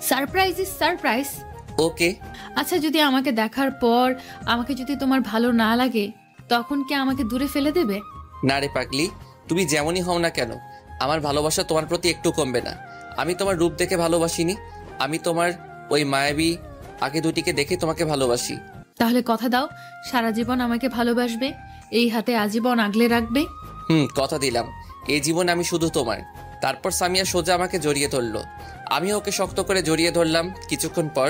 Surprise is surprise. ওকে। আচ্ছা, যদি আমাকে দেখার পর আমাকে যদি তোমার ভালো না লাগে, তখন কি আমাকে দূরে ফেলে দেবে? না রে পাগলি, তুমি যেমনই হও না কেন, আমার ভালোবাসা তোমার প্রতি একটু কমবে না। আমি তোমার রূপ দেখে ভালোবাসিনি, আমি তোমার ওই মায়াবী আগে দুটিকে দেখে তোমাকে ভালোবাসি। তাহলে কথা দাও সারা জীবন আমাকে ভালোবাসবে, এই হাতে আজীবন আগলে রাখবে। কথা দিলাম, এই জীবন আমি শুধু তোমার। তারপর সামিয়া সোজা আমাকে জড়িয়ে ধরলো, আমি ওকে শক্ত করে জড়িয়ে ধরলাম। কিছুক্ষণ পর